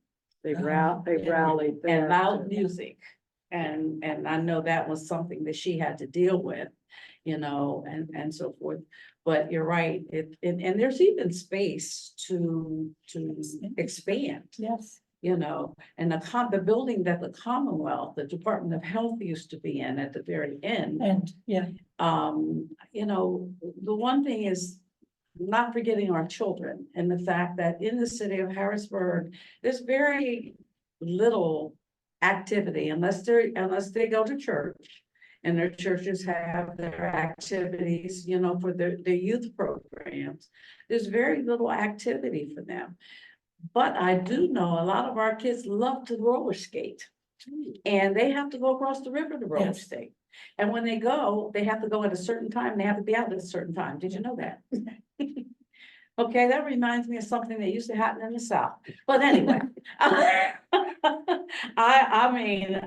They rallied there. And loud music. And I know that was something that she had to deal with, and so forth. But you're right, and there's even space to expand. Yes. And the building that the Commonwealth, the Department of Health used to be in at the very end. And The one thing is not forgetting our children, and the fact that in the city of Harrisburg, there's very little activity, unless they go to church. And their churches have their activities, you know, for their youth programs. There's very little activity for them. But I do know a lot of our kids love to roller skate. And they have to go across the river to roller Yes. skate. And when they go, they have to go at a certain time, they have to be out at a certain time. Did you know that? Okay, that reminds me of something that used to happen in the South. But anyway. I mean,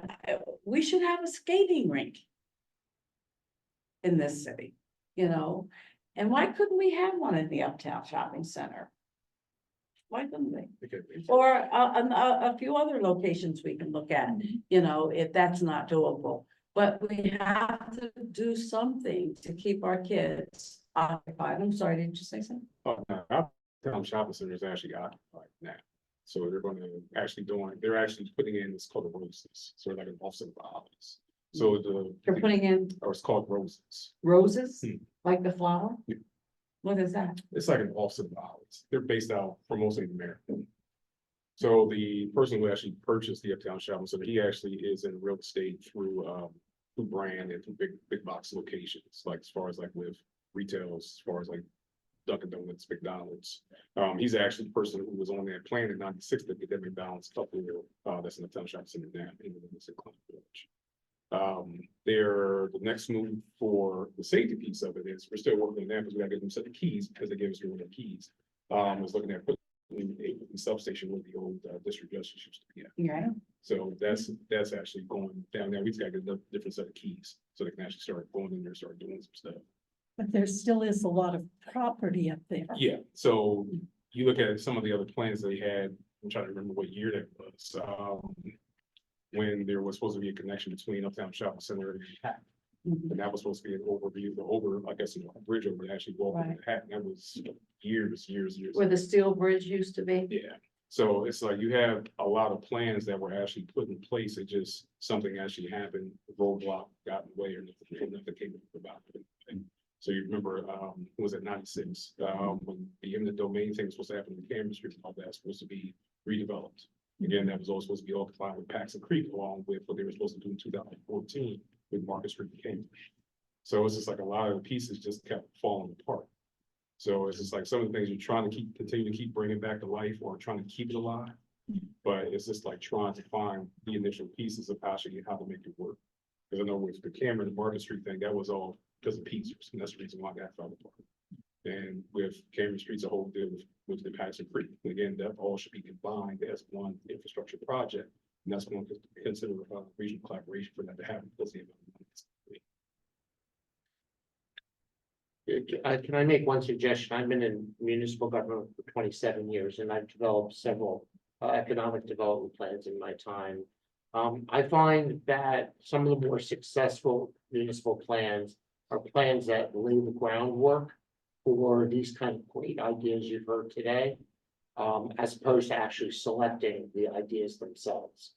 we should have a skating rink in this city, you know? And why couldn't we have one in the Uptown Shopping Center? Why couldn't we? Because Or a few other locations we can look at, you know, if that's not doable. But we have to do something to keep our kids occupied. I'm sorry, did you say something? Our town shopping center is actually occupied now. So they're they're actually putting in, it's called the Roses, so like an offset of the holidays. So They're putting in or it's called Roses. roses, Hmm. like the flower? Yeah. What is that? It's like an offset of the holidays. They're based out from mostly America. So the person who actually purchased the Uptown Shopping Center, he actually is in real estate through brand and through big box locations, like as far as like with retails, as far as like Dunkin' Donuts, McDonald's. He's actually the person who was on that plan in '96 to get that McDonald's up there, that's in the Uptown Shopping Center now in the Climate Village. The next move for the safety piece of it is we're still working on that because we gotta get them set the keys because they gave us their keys. Was looking at putting a substation where the old district justice used to be at. Yeah. So that's actually going down there. We just gotta get a different set of keys so they can actually start going in there, and start doing some stuff. But there still is a lot of property up there. Yeah, so you look at some of the other plans they had, I'm trying to remember what year that was. When there was supposed to be a connection between Uptown Shopping Center and Manhattan. And that was supposed to be an overview, I guess, you know, a bridge over to actually go over Right. Manhattan. That was years. Where the steel bridge used to be? Yeah, so it's like you have a lot of plans that were actually put in place. It just, something actually happened, the roadblock got in the way or nothing came about it. So you remember, was it '96, when the eminent domain thing was supposed to happen in Cameron Street, all that's supposed to be redeveloped. Again, that was all supposed to be occupied with Paxton Creek along with what they were supposed to do in 2014 with Market Street and Cambridge. So it's just like a lot of the pieces just kept falling apart. So it's just like some of the things you're trying to continue to keep bringing back to life or trying to keep it alive. But it's just like trying to find the initial pieces of how to make it work. Because I know with the Cameron and Market Street thing, that was all because of pieces, and that's the reason why that fell apart. And with Cameron Street's a whole deal with the Paxton Creek. Again, that all should be combined as one infrastructure project. And that's going to consider regional collaboration for that to happen. Can I make one suggestion? I've been in municipal government for 27 years and I've developed several economic development plans in my time. I find that some of the more successful municipal plans are plans that lay the groundwork for these kind of great ideas you've heard today, as opposed to actually selecting the ideas themselves.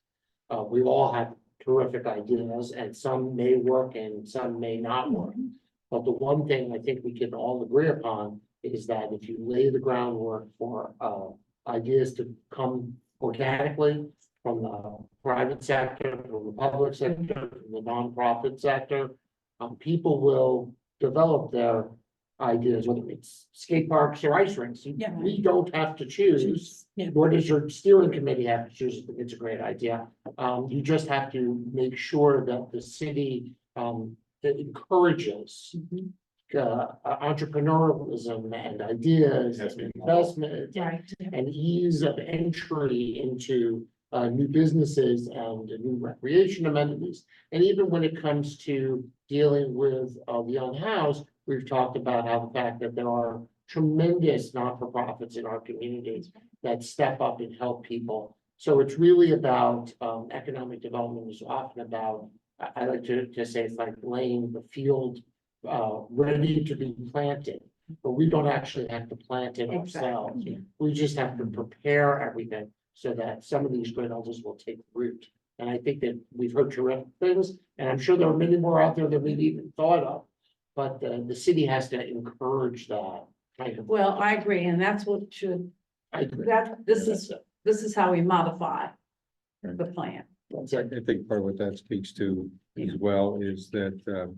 We all have terrific ideas and some may work and some may not work. But the one thing I think we can all agree upon is that if you lay the groundwork for ideas to come organically from the private sector, from the public sector, from the nonprofit sector, people will develop their ideas, whether it's skate parks or ice rinks. Yeah. We don't have to choose, Yeah. nor does your steering committee have to choose if it's a great idea. You just have to make sure that the city that encourages entrepreneurialism and ideas Yes, and ma'am. investment Right. and ease of entry into new businesses and new recreation amenities. And even when it comes to dealing with the unhoused, we've talked about how the fact that there are tremendous not-for-profits in our communities that step up and help people. So it's really about economic development is often about, I like to say it's like laying the field ready to be planted. But we don't actually have to plant it ourselves. Exactly. We just have to prepare everything so that some of these great ideas will take root. And I think that we've heard terrific things, and I'm sure there are many more out there that we've even thought of. But the city has to encourage that kind of. Well, I agree, and that's what should, I agree. this is how we modify the plan. I think part of what that speaks to as well is that,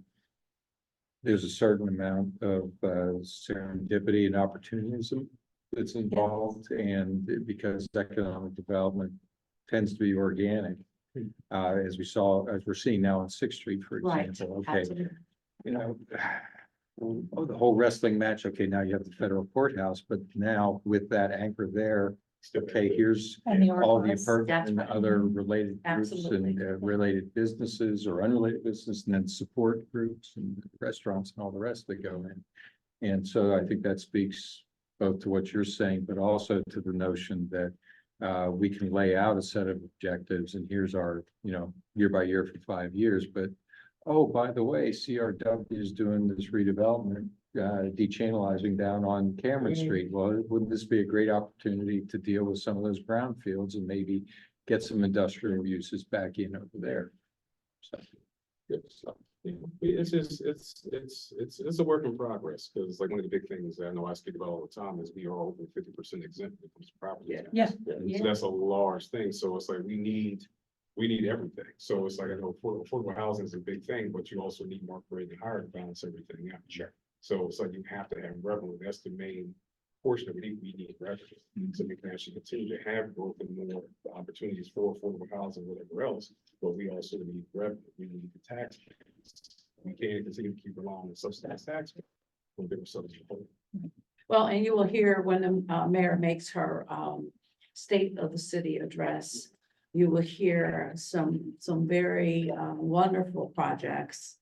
there's a certain amount of, serendipity and opportunism that's involved, and because economic development tends to be organic. As we're seeing now on Sixth Street, for Right, example, okay, absolutely. you know, oh, the whole wrestling match, okay, now you have the federal courthouse, but now with that anchor there, okay, here's And the all the archives. apartment and That's right. other related groups Absolutely. and related businesses or unrelated business, and then support groups and restaurants and all the rest that go in. And so I think that speaks both to what you're saying, but also to the notion that we can lay out a set of objectives, and here's our, year by year for 5 years, but oh, by the way, CRW is doing this redevelopment, dechannelizing down on Cameron Street. Well, wouldn't this be a great opportunity to deal with some of those brownfields and maybe get some industrial uses back in over there? So, Good stuff. Yeah, it's just, it's a work in progress, because like one of the big things that I know I speak about all the time is we are over 50% exempt when it comes to property. tax. Yeah. So that's a large thing. So it's like we need everything. So it's like, I know affordable housing is a big thing, but you also need market rate and higher to balance everything out. Sure. So it's like you have to have revenue. That's the main portion of it. We need revenue. So we can actually continue to have growth and more opportunities for affordable housing, whatever else. But we also need revenue. We need the tax base. We can't continue to keep relying on the subsidized tax base when there was such a Well, and you will hear when the mayor makes her state of the city address, you will hear some very wonderful projects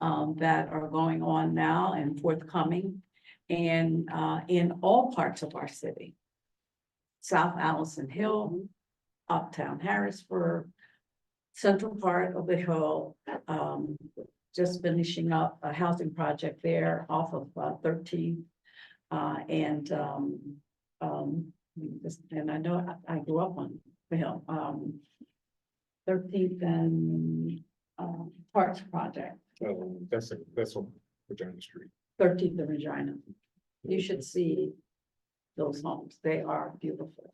that are going on now and forthcoming, and in all parts of our city. South Allison Hill, Uptown Harrisburg, central part of the hill, just finishing up a housing project there off of 13th. And I know I grew up on the hill, 13th and Parks Project, that's on Virginia Street. 13th and Regina. You should see those homes. They are beautiful.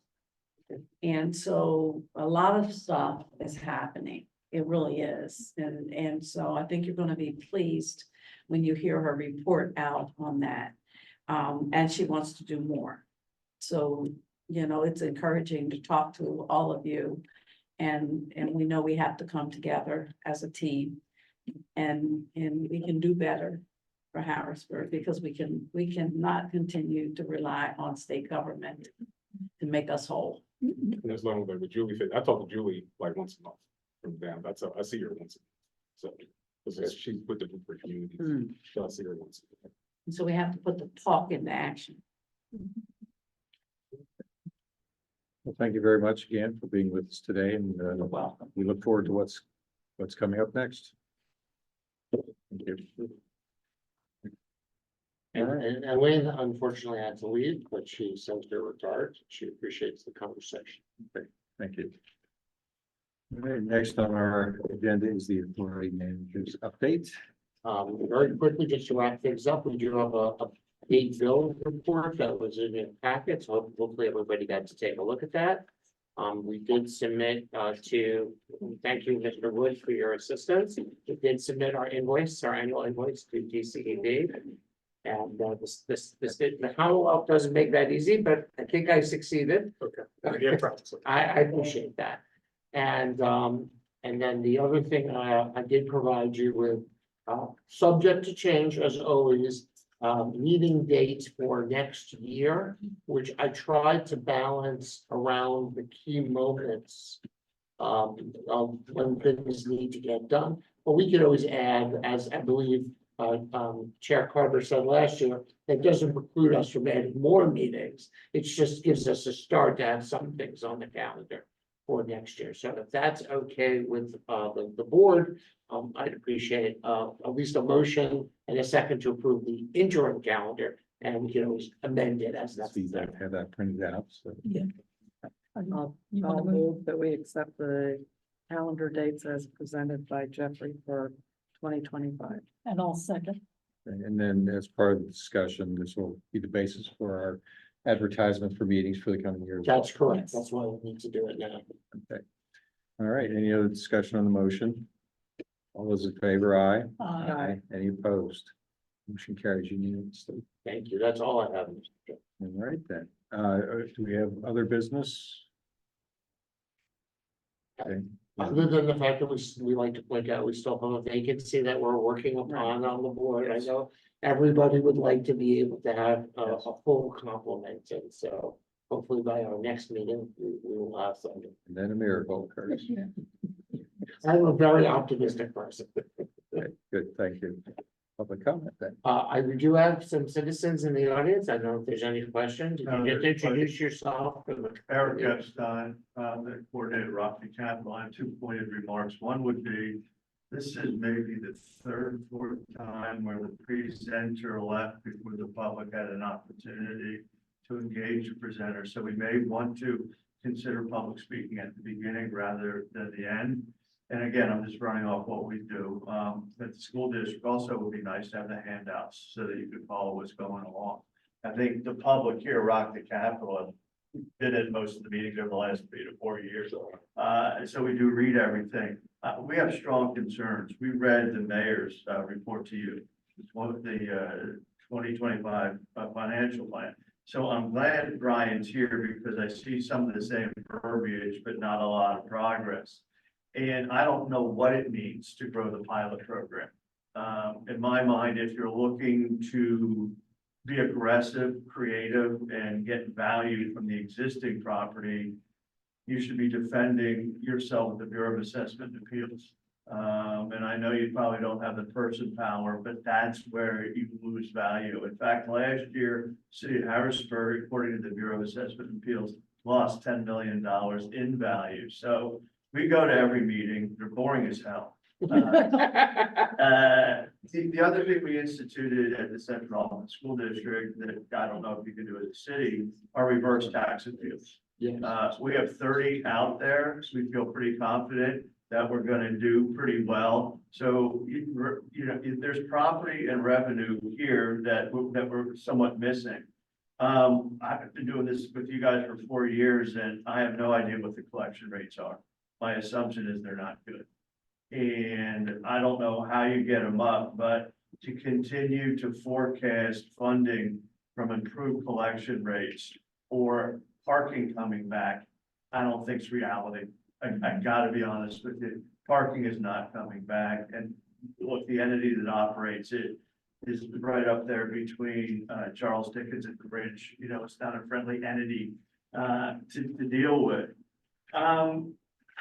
And so a lot of stuff is happening. It really is. And so I think you're going to be pleased when you hear her report out on that. And she wants to do more. So, it's encouraging to talk to all of you. And we know we have to come together as a team, and we can do better for Harrisburg, because we cannot continue to rely on state government to make us whole. And as long as like with Julie, I talk to Julie like once a month from down. I see her once a month. So, because she's with the Blueprint community, so I see her once a month. And so we have to put the talk into action. well, thank you very much again for being with us today, and Welcome. we look forward to what's coming up next. Thank you. And Elaine unfortunately had to leave, but she sent her regards. She appreciates the conversation. Thank you. All right, next on our agenda is the authority manager's update. Very quickly, just to wrap things up, we do have a paid bill report that was in your packets. Hopefully everybody got to take a look at that. We did submit thank you, Mr. Wood, for your assistance. We did submit our annual invoice to DCED. And the Commonwealth doesn't make that easy, but I think I succeeded. Okay. Yeah, probably. I appreciate that. And then the other thing I did provide you with, subject to change as always, meeting dates for next year, which I tried to balance around the key moments of when things need to get done. But we could always add, as I believe Chair Carter said last year, that doesn't preclude us from adding more meetings. It just gives us a start to have some things on the calendar for next year. So if that's okay with the board, I'd appreciate at least a motion and a second to approve the interim calendar, and we can always amend it as See necessary. that, have that printed out, so. I'll You wanna I'll move that we accept the calendar dates as presented by Jeffrey for 2025. And I'll second. And then as part of the discussion, this will be the basis for our advertisement for meetings for the coming year. as well. That's correct. Yes. That's why we need to do it now. Okay. All right, any other discussion on the motion? All those in favor, aye. Aye. Any opposed? Motion carries unanimously. Thank you. That's all I have. Mr. Chair. All right then, do we have other business? Okay. Other than the fact that we like to point out, we still have a vacancy that we're working upon on the board. I know everybody would like to be able to have a full complement, and so hopefully by our next meeting, we will have something. And then a miracle occurs. I'm a very optimistic person. Okay, good, thank you. Public comment then. I do have some citizens in the audience. I don't know if there's any questions. If you just introduce yourself. Eric Epstein, the coordinator, Rocky Capital. I have 2 pointed remarks. One would be, this is maybe the third, fourth time where the presenter left before the public had an opportunity to engage the presenter. So we may want to consider public speaking at the beginning rather than the end. And again, I'm just running off what we do. At the school district also would be nice to have the handouts so that you could follow what's going along. I think the public here, Rock the Capitol, did it most of the meetings over the last 3 to 4 years. So we do read everything. We have strong concerns. We read the mayor's report to you. It's one of the 2025 financial plan. So I'm glad Brian's here because I see some of the same verbiage, but not a lot of progress. And I don't know what it means to grow the pilot program. In my mind, if you're looking to be aggressive, creative, and get value from the existing property, you should be defending yourself with the Bureau of Assessment and Appeals. And I know you probably don't have the person power, but that's where you lose value. In fact, last year, City of Harrisburg, according to the Bureau of Assessment and Appeals, lost $10 million in value. So we go to every meeting, they're boring as hell. The other thing we instituted at the Central Office School District that I don't know if you can do as a city are reverse tax appeals. We have 30 out there, so we feel pretty confident that we're gonna do pretty well. So, you know, there's property and revenue here that we're somewhat missing. I've been doing this with you guys for 4 years and I have no idea what the collection rates are. My assumption is they're not good. And I don't know how you get them up, but to continue to forecast funding from improved collection rates or parking coming back, I don't think it's reality. I gotta be honest with you, parking is not coming back. And look, the entity that operates it is right up there between Charles Dickens and the Bridge. You know, it's not a friendly entity to deal with.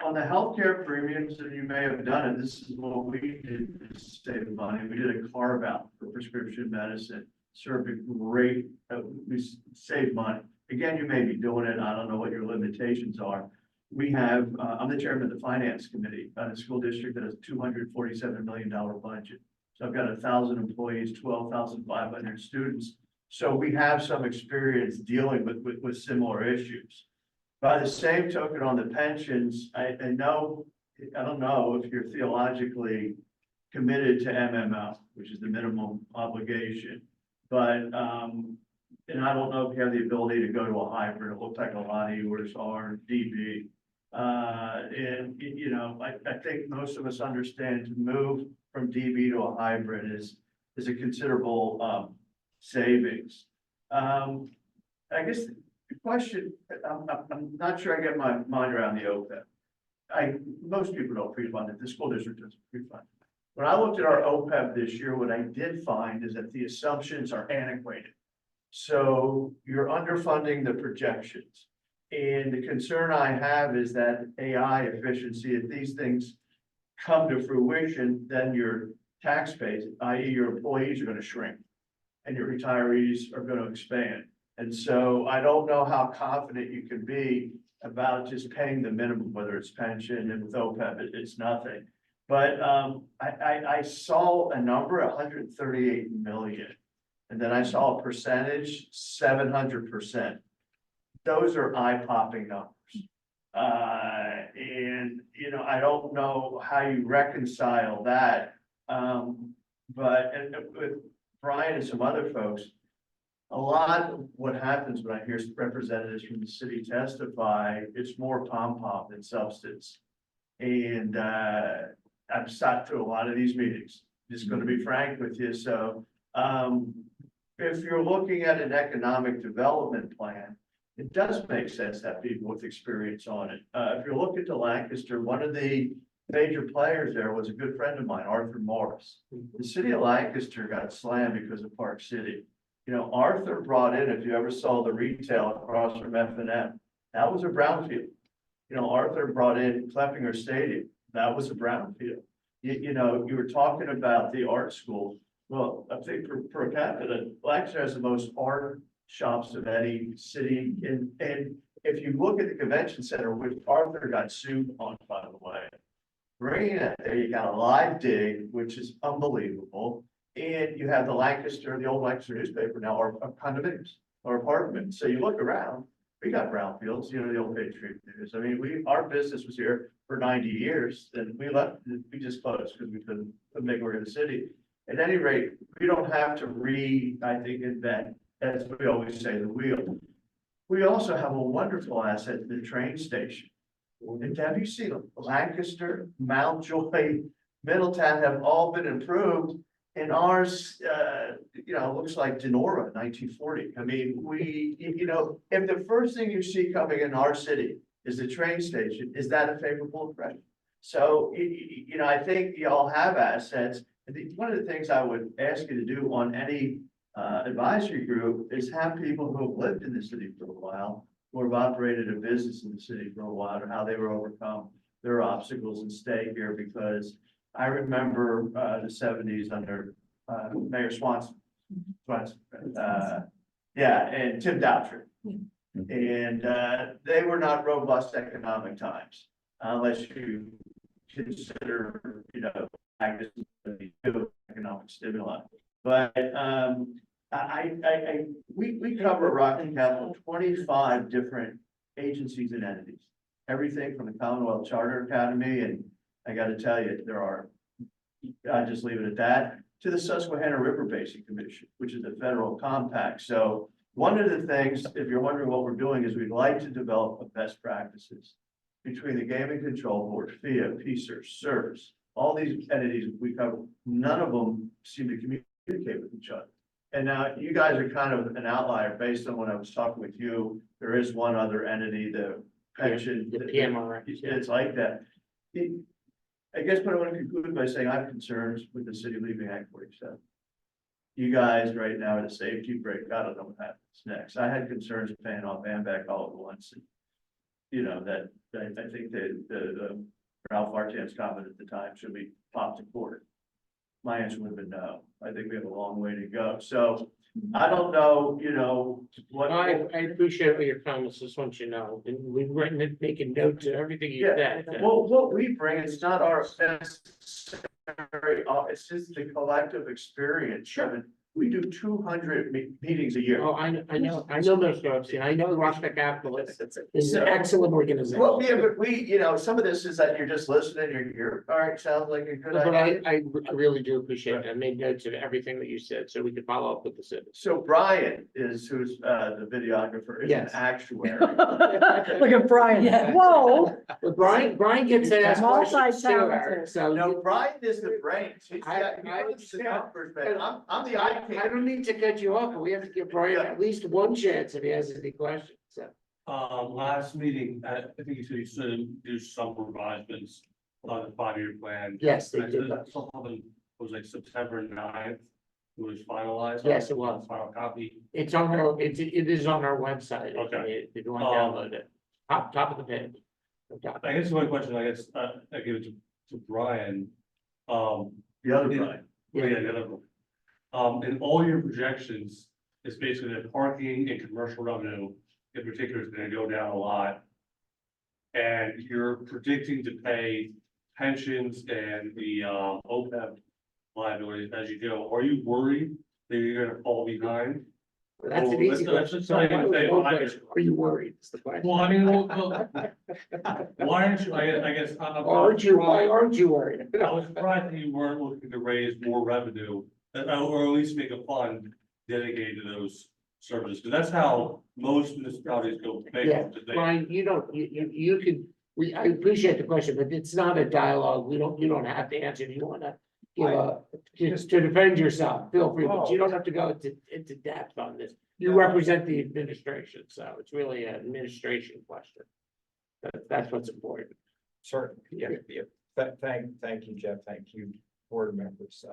On the healthcare premiums, and you may have done it, this is what we did to save money. We did a carve out for prescription medicine, served a great, we saved money. Again, you may be doing it. I don't know what your limitations are. We have, I'm the chairman of the finance committee on a school district that has a $247 million budget. So I've got 1,000 employees, 12,500 students. So we have some experience dealing with similar issues. By the same token, on the pensions, I don't know if you're theologically committed to MMO, which is the minimum obligation. But, and I don't know if you have the ability to go to a hybrid. It looks like a lot of yours are DB. And, you know, I think most of us understand to move from DB to a hybrid is a considerable savings. I guess the question, I'm not sure I get my mind around the OPEB. Most people don't pre-fund it. The school district doesn't pre-fund it. When I looked at our OPEB this year, what I did find is that the assumptions are antiquated. So you're underfunding the projections. And the concern I have is that AI efficiency, if these things come to fruition, then your tax base, i.e. your employees, are going to shrink and your retirees are going to expand. And so I don't know how confident you can be about just paying the minimum, whether it's pension, and with OPEB, it's nothing. But I saw a number, 138 million. And then I saw a percentage, 700%. Those are eye-popping numbers. And, you know, I don't know how you reconcile that. But with Brian and some other folks, a lot of what happens when I hear representatives from the city testify, it's more pom-pom than substance. And, I've sat through a lot of these meetings, just gonna be frank with you, so, if you're looking at an economic development plan, it does make sense to have people with experience on it. If you look into Lancaster, one of the major players there was a good friend of mine, Arthur Morris. The city of Lancaster got slammed because of Park City. You know, Arthur brought in, if you ever saw the retail across from F&M, that was a brownfield. You know, Arthur brought in Kleppinger Stadium, that was a brownfield. You know, you were talking about the art school. Well, I think per capita, Lancaster has the most art shops of any city. And if you look at the convention center, which Arthur got sued on, by the way, bringing it there, you got a live dig, which is unbelievable. And you have the Lancaster, the old Lancaster newspaper now are condominiums or apartments. So you look around, we got brownfields, you know, the old Patriot News. I mean, our business was here for 90 years, then we left, we just closed because we couldn't make work in the city. At any rate, we don't have to I think, invent, as we always say, the wheel. We also have a wonderful asset, the train station. And have you seen them? Lancaster, Mountjoy, Middletown have all been improved. And ours, you know, looks like Denora, 1940. I mean, you know, if the first thing you see coming in our city is the train station, is that a favorable impression? So, you know, I think y'all have assets. I think one of the things I would ask you to do on any advisory group is have people who have lived in the city for a while, who have operated a business in the city for a while, or how they were overcome their obstacles and stay here, because I remember the 70s under Mayor Swanson. Yeah, and Tim Doutry. And they were not robust economic times, unless you consider, you know, economic stimuli. But we cover Rocky Capital 25 different agencies and entities. Everything from the Commonwealth Charter Academy, and I got to tell you, there are, I just leave it at that, to the Susquehanna River Basin Commission, which is a federal compact. So one of the things, if you're wondering what we're doing, is we'd like to develop a best practices between the Gaming Control Board, FIA, PSER, CERS, all these entities we cover. None of them seem to communicate with each other. And now you guys are kind of an outlier based on when I was talking with you. There is one other entity, the pension. The PMR. It's like that. I guess what I want to conclude by saying I have concerns with the city leaving Act 47. You guys right now are the safety break. I don't know what happens next. I had concerns of paying off AMBAC all at once. And, you know, that I think that the Ralph Artan's comment at the time should be popped to court. My answer would have been no. I think we have a long way to go. So I don't know, you know, what. I appreciate all your comments, just want you to know, and we've written it, making notes of everything you Yeah, said. well, what we bring, it's not our necessary, it's just the collective experience. Sure. We do 200 meetings a year. Oh, I know, Mr. Epstein, I know Rochester Capital is an excellent organization. Well, yeah, but we, you know, some of this is that you're just listening, you're here, all right, sounds like a good But idea. I really do appreciate it. I made notes of everything that you said, so we could follow up with the city. So Brian who's the videographer, is an Yes. actuary. Look at Brian. Yeah. Whoa. But Brian gets asked questions too, Multi-talented. Eric, so. No, Brian is the brains. He's I- got- he I runs the understand. numbers, man. I'm the eye I candy. don't need to cut you off, but we have to give Brian at least one chance if he has any questions, so. Last meeting, I think you said you should do some revisements on the 5-year plan. Yes, they I did. said something was like September 9th, it was finalized. Yes, it was. Final copy. It is on our website. Okay. If you want to download it, top of the page. I guess one question, I guess, I give it to Brian. The other Brian. Yeah, the other one. In all your projections, it's basically that parking and commercial revenue in particular is gonna go down a lot. And you're predicting to pay pensions and the OPEB liabilities as you go. Are you worried that you're gonna fall behind? That's an Well, easy let's- question. let's say- Are you worried? Is the question. Well, I mean, why aren't you, I guess. Why aren't you worried? I was surprised that you weren't looking to raise more revenue, or at least make a fund dedicated to those services, because that's how most municipalities go. Yeah, Brian, you don't, you could, I appreciate the question, but it's not a dialogue. You don't have to answer. If you wanna give just to defend yourself, feel free, but you don't have to go into depth on this. You represent the administration, so it's really an administration question. That's what's important. Certainly, yeah, yeah. Thank you, Jeff. Thank you, board members.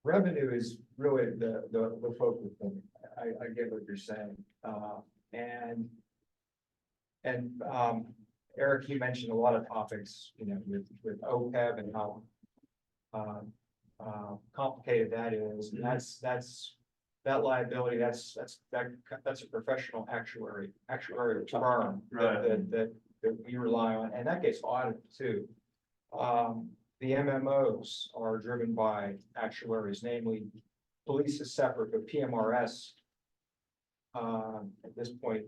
Revenue is really the focal point. I get what you're saying. And Eric, you mentioned a lot of topics, you know, with OPEB and how complicated that is. And that's that liability. That's a professional actuary firm that we rely on, and that gets audited too. The MMOs are driven by actuaries, namely police is separate, but PMRS at this point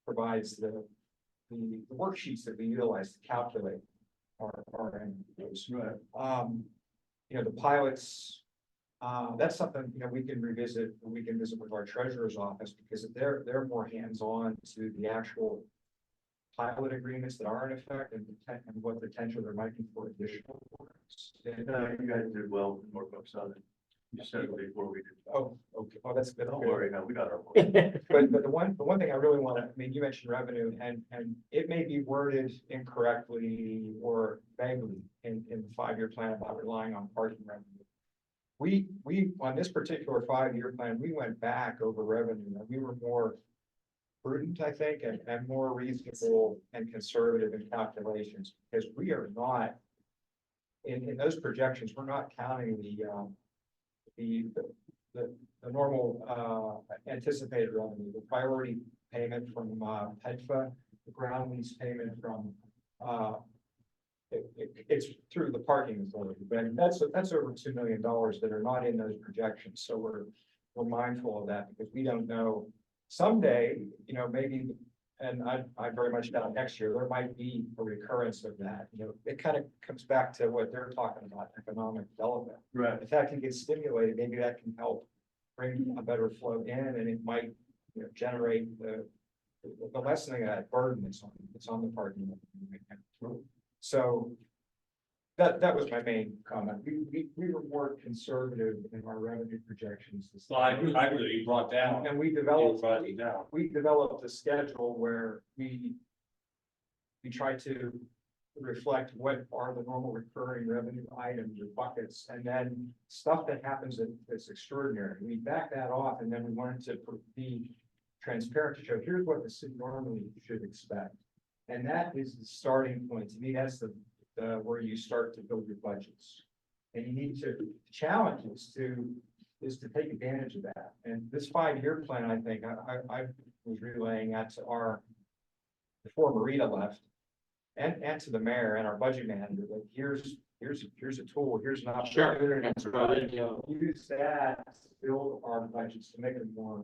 provides the worksheets that we utilize to calculate our MMOs. Right. You know, the pilots, that's something, you know, we can revisit, we can visit with our treasurer's office because they're more hands-on to the actual pilot agreements that are in effect and what potential there might be for additional works. You guys did well in Norfolk Southern. You said it before we did. Oh, okay. Oh, that's good. Don't worry, no, we got our. But the one thing I really want to, I mean, you mentioned revenue and it may be worded incorrectly or vaguely in the 5-year plan about relying on parking revenue. We on this particular 5-year plan, we went back over revenue and we were more prudent, I think, and more reasonable and conservative in calculations, because we are not in those projections, we're not counting the normal anticipated revenue, the priority payment from PEDFA, the ground lease payment from it's through the parking authority, but that's over $2 million that are not in those projections. So we're mindful of that because we don't know. Someday, you know, maybe, and I very much doubt next year, there might be a recurrence of that. You know, it kind of comes back to what they're talking about, economic development. Right. If that can get stimulated, maybe that can help bring a better flow in, and it might, you know, generate the lessening of that burden that's on the parking lot right now. So that was my main comment. We were more conservative in our revenue projections. So I agree that you brought down. And we You developed brought it down. a schedule where we try to reflect what are the normal recurring revenue items or buckets, and then stuff that happens that's extraordinary. We back that off, and then we wanted to be transparent to show here's what the city normally should expect. And that is the starting point. To me, that's the where you start to build your budgets. And you need to challenge is to take advantage of that. And this 5-year plan, I think I was relaying that to before Marita left and to the mayor and our budget manager, like here's a tool, here's an opportunity. That's right. Use that to build our budgets to make them more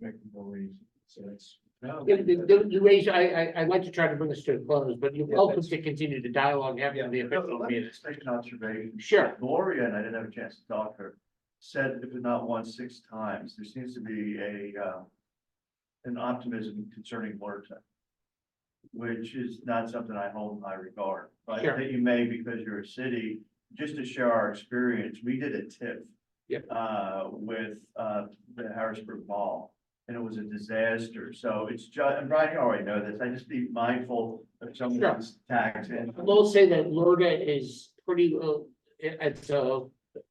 reasonable. So it's. You raise, I'd like to try to bring this to a close, but you're Yeah, welcome to continue the dialogue after the official Let me meeting. just make an observation. Sure. Gloria, and I didn't have a chance to talk to her, said if not once, 6 times, there seems to be an optimism concerning Watertown, which is not something I hold in high regard. But Sure. that you may, because you're a city, just to share our experience, we did a TIF. Yep. With the Harrisburg Mall, and it was a disaster. So it's just, and Brian, you already know this, I just be mindful of some Sure. of these tax. And I will say that LORDA is pretty,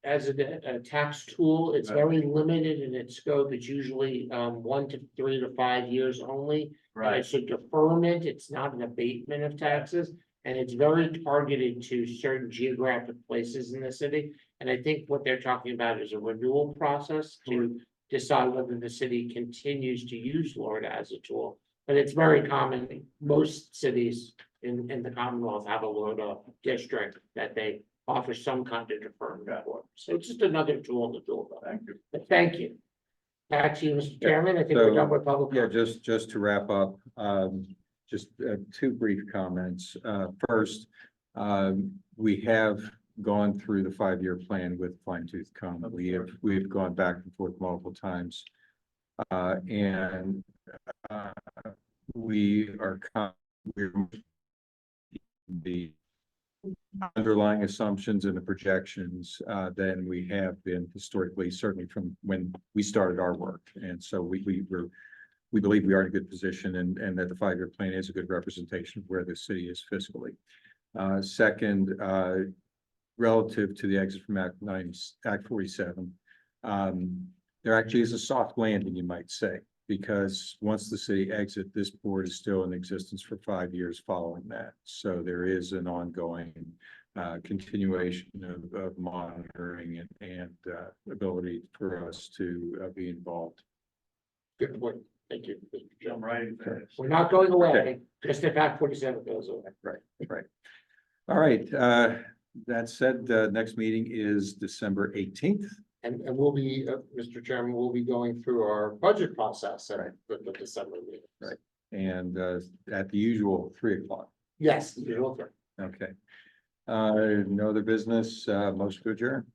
as a tax tool, it's Right. very limited in its scope. It's usually 1 to 3 to 5 years only. And right, it's a deferment, it's not an abatement of taxes, and it's very targeted to certain geographic places in the city. And I think what they're talking about is a renewal process to decide whether the city continues to use LORDA as a tool. But it's very common, most cities in the Commonwealth have a LORDA district that they offer some kind of deferment for. So it's just another tool in the toolbox. thank you. But thank you. Back to you, Mr. Yeah, Chairman, I think we're so, done with public. Yeah, comment. just to wrap up, just 2 brief comments. First, we have gone through the 5-year plan with fine tooth comb. We've gone back and forth multiple times. And we are we're the underlying assumptions and the projections than we have been historically, certainly from when we started our work. And so we believe we are in a good position and that the 5-year plan is a good representation of where the city is fiscally. Second, relative to the exit from Act 47, there actually is a soft landing, you might say, because once the city exits, this board is still in existence for 5 years following that. So there is an ongoing continuation of monitoring and ability for us to be involved. Good point. Thank you, Mr. I'm Chairman. writing fast. We're not going away, Okay. just if Act 47 goes away. Right. All right. That said, next meeting is December 18th. And we'll be, Mr. Chairman, we'll be going through our budget process at the December meeting. Right. And at the usual 3:00. Yes, usual thing. Okay. No other business, motion to adjourn.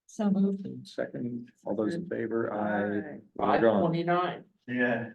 So moved. Second, all those in favor, aye. Aye. We're gone. 5:29. Yeah.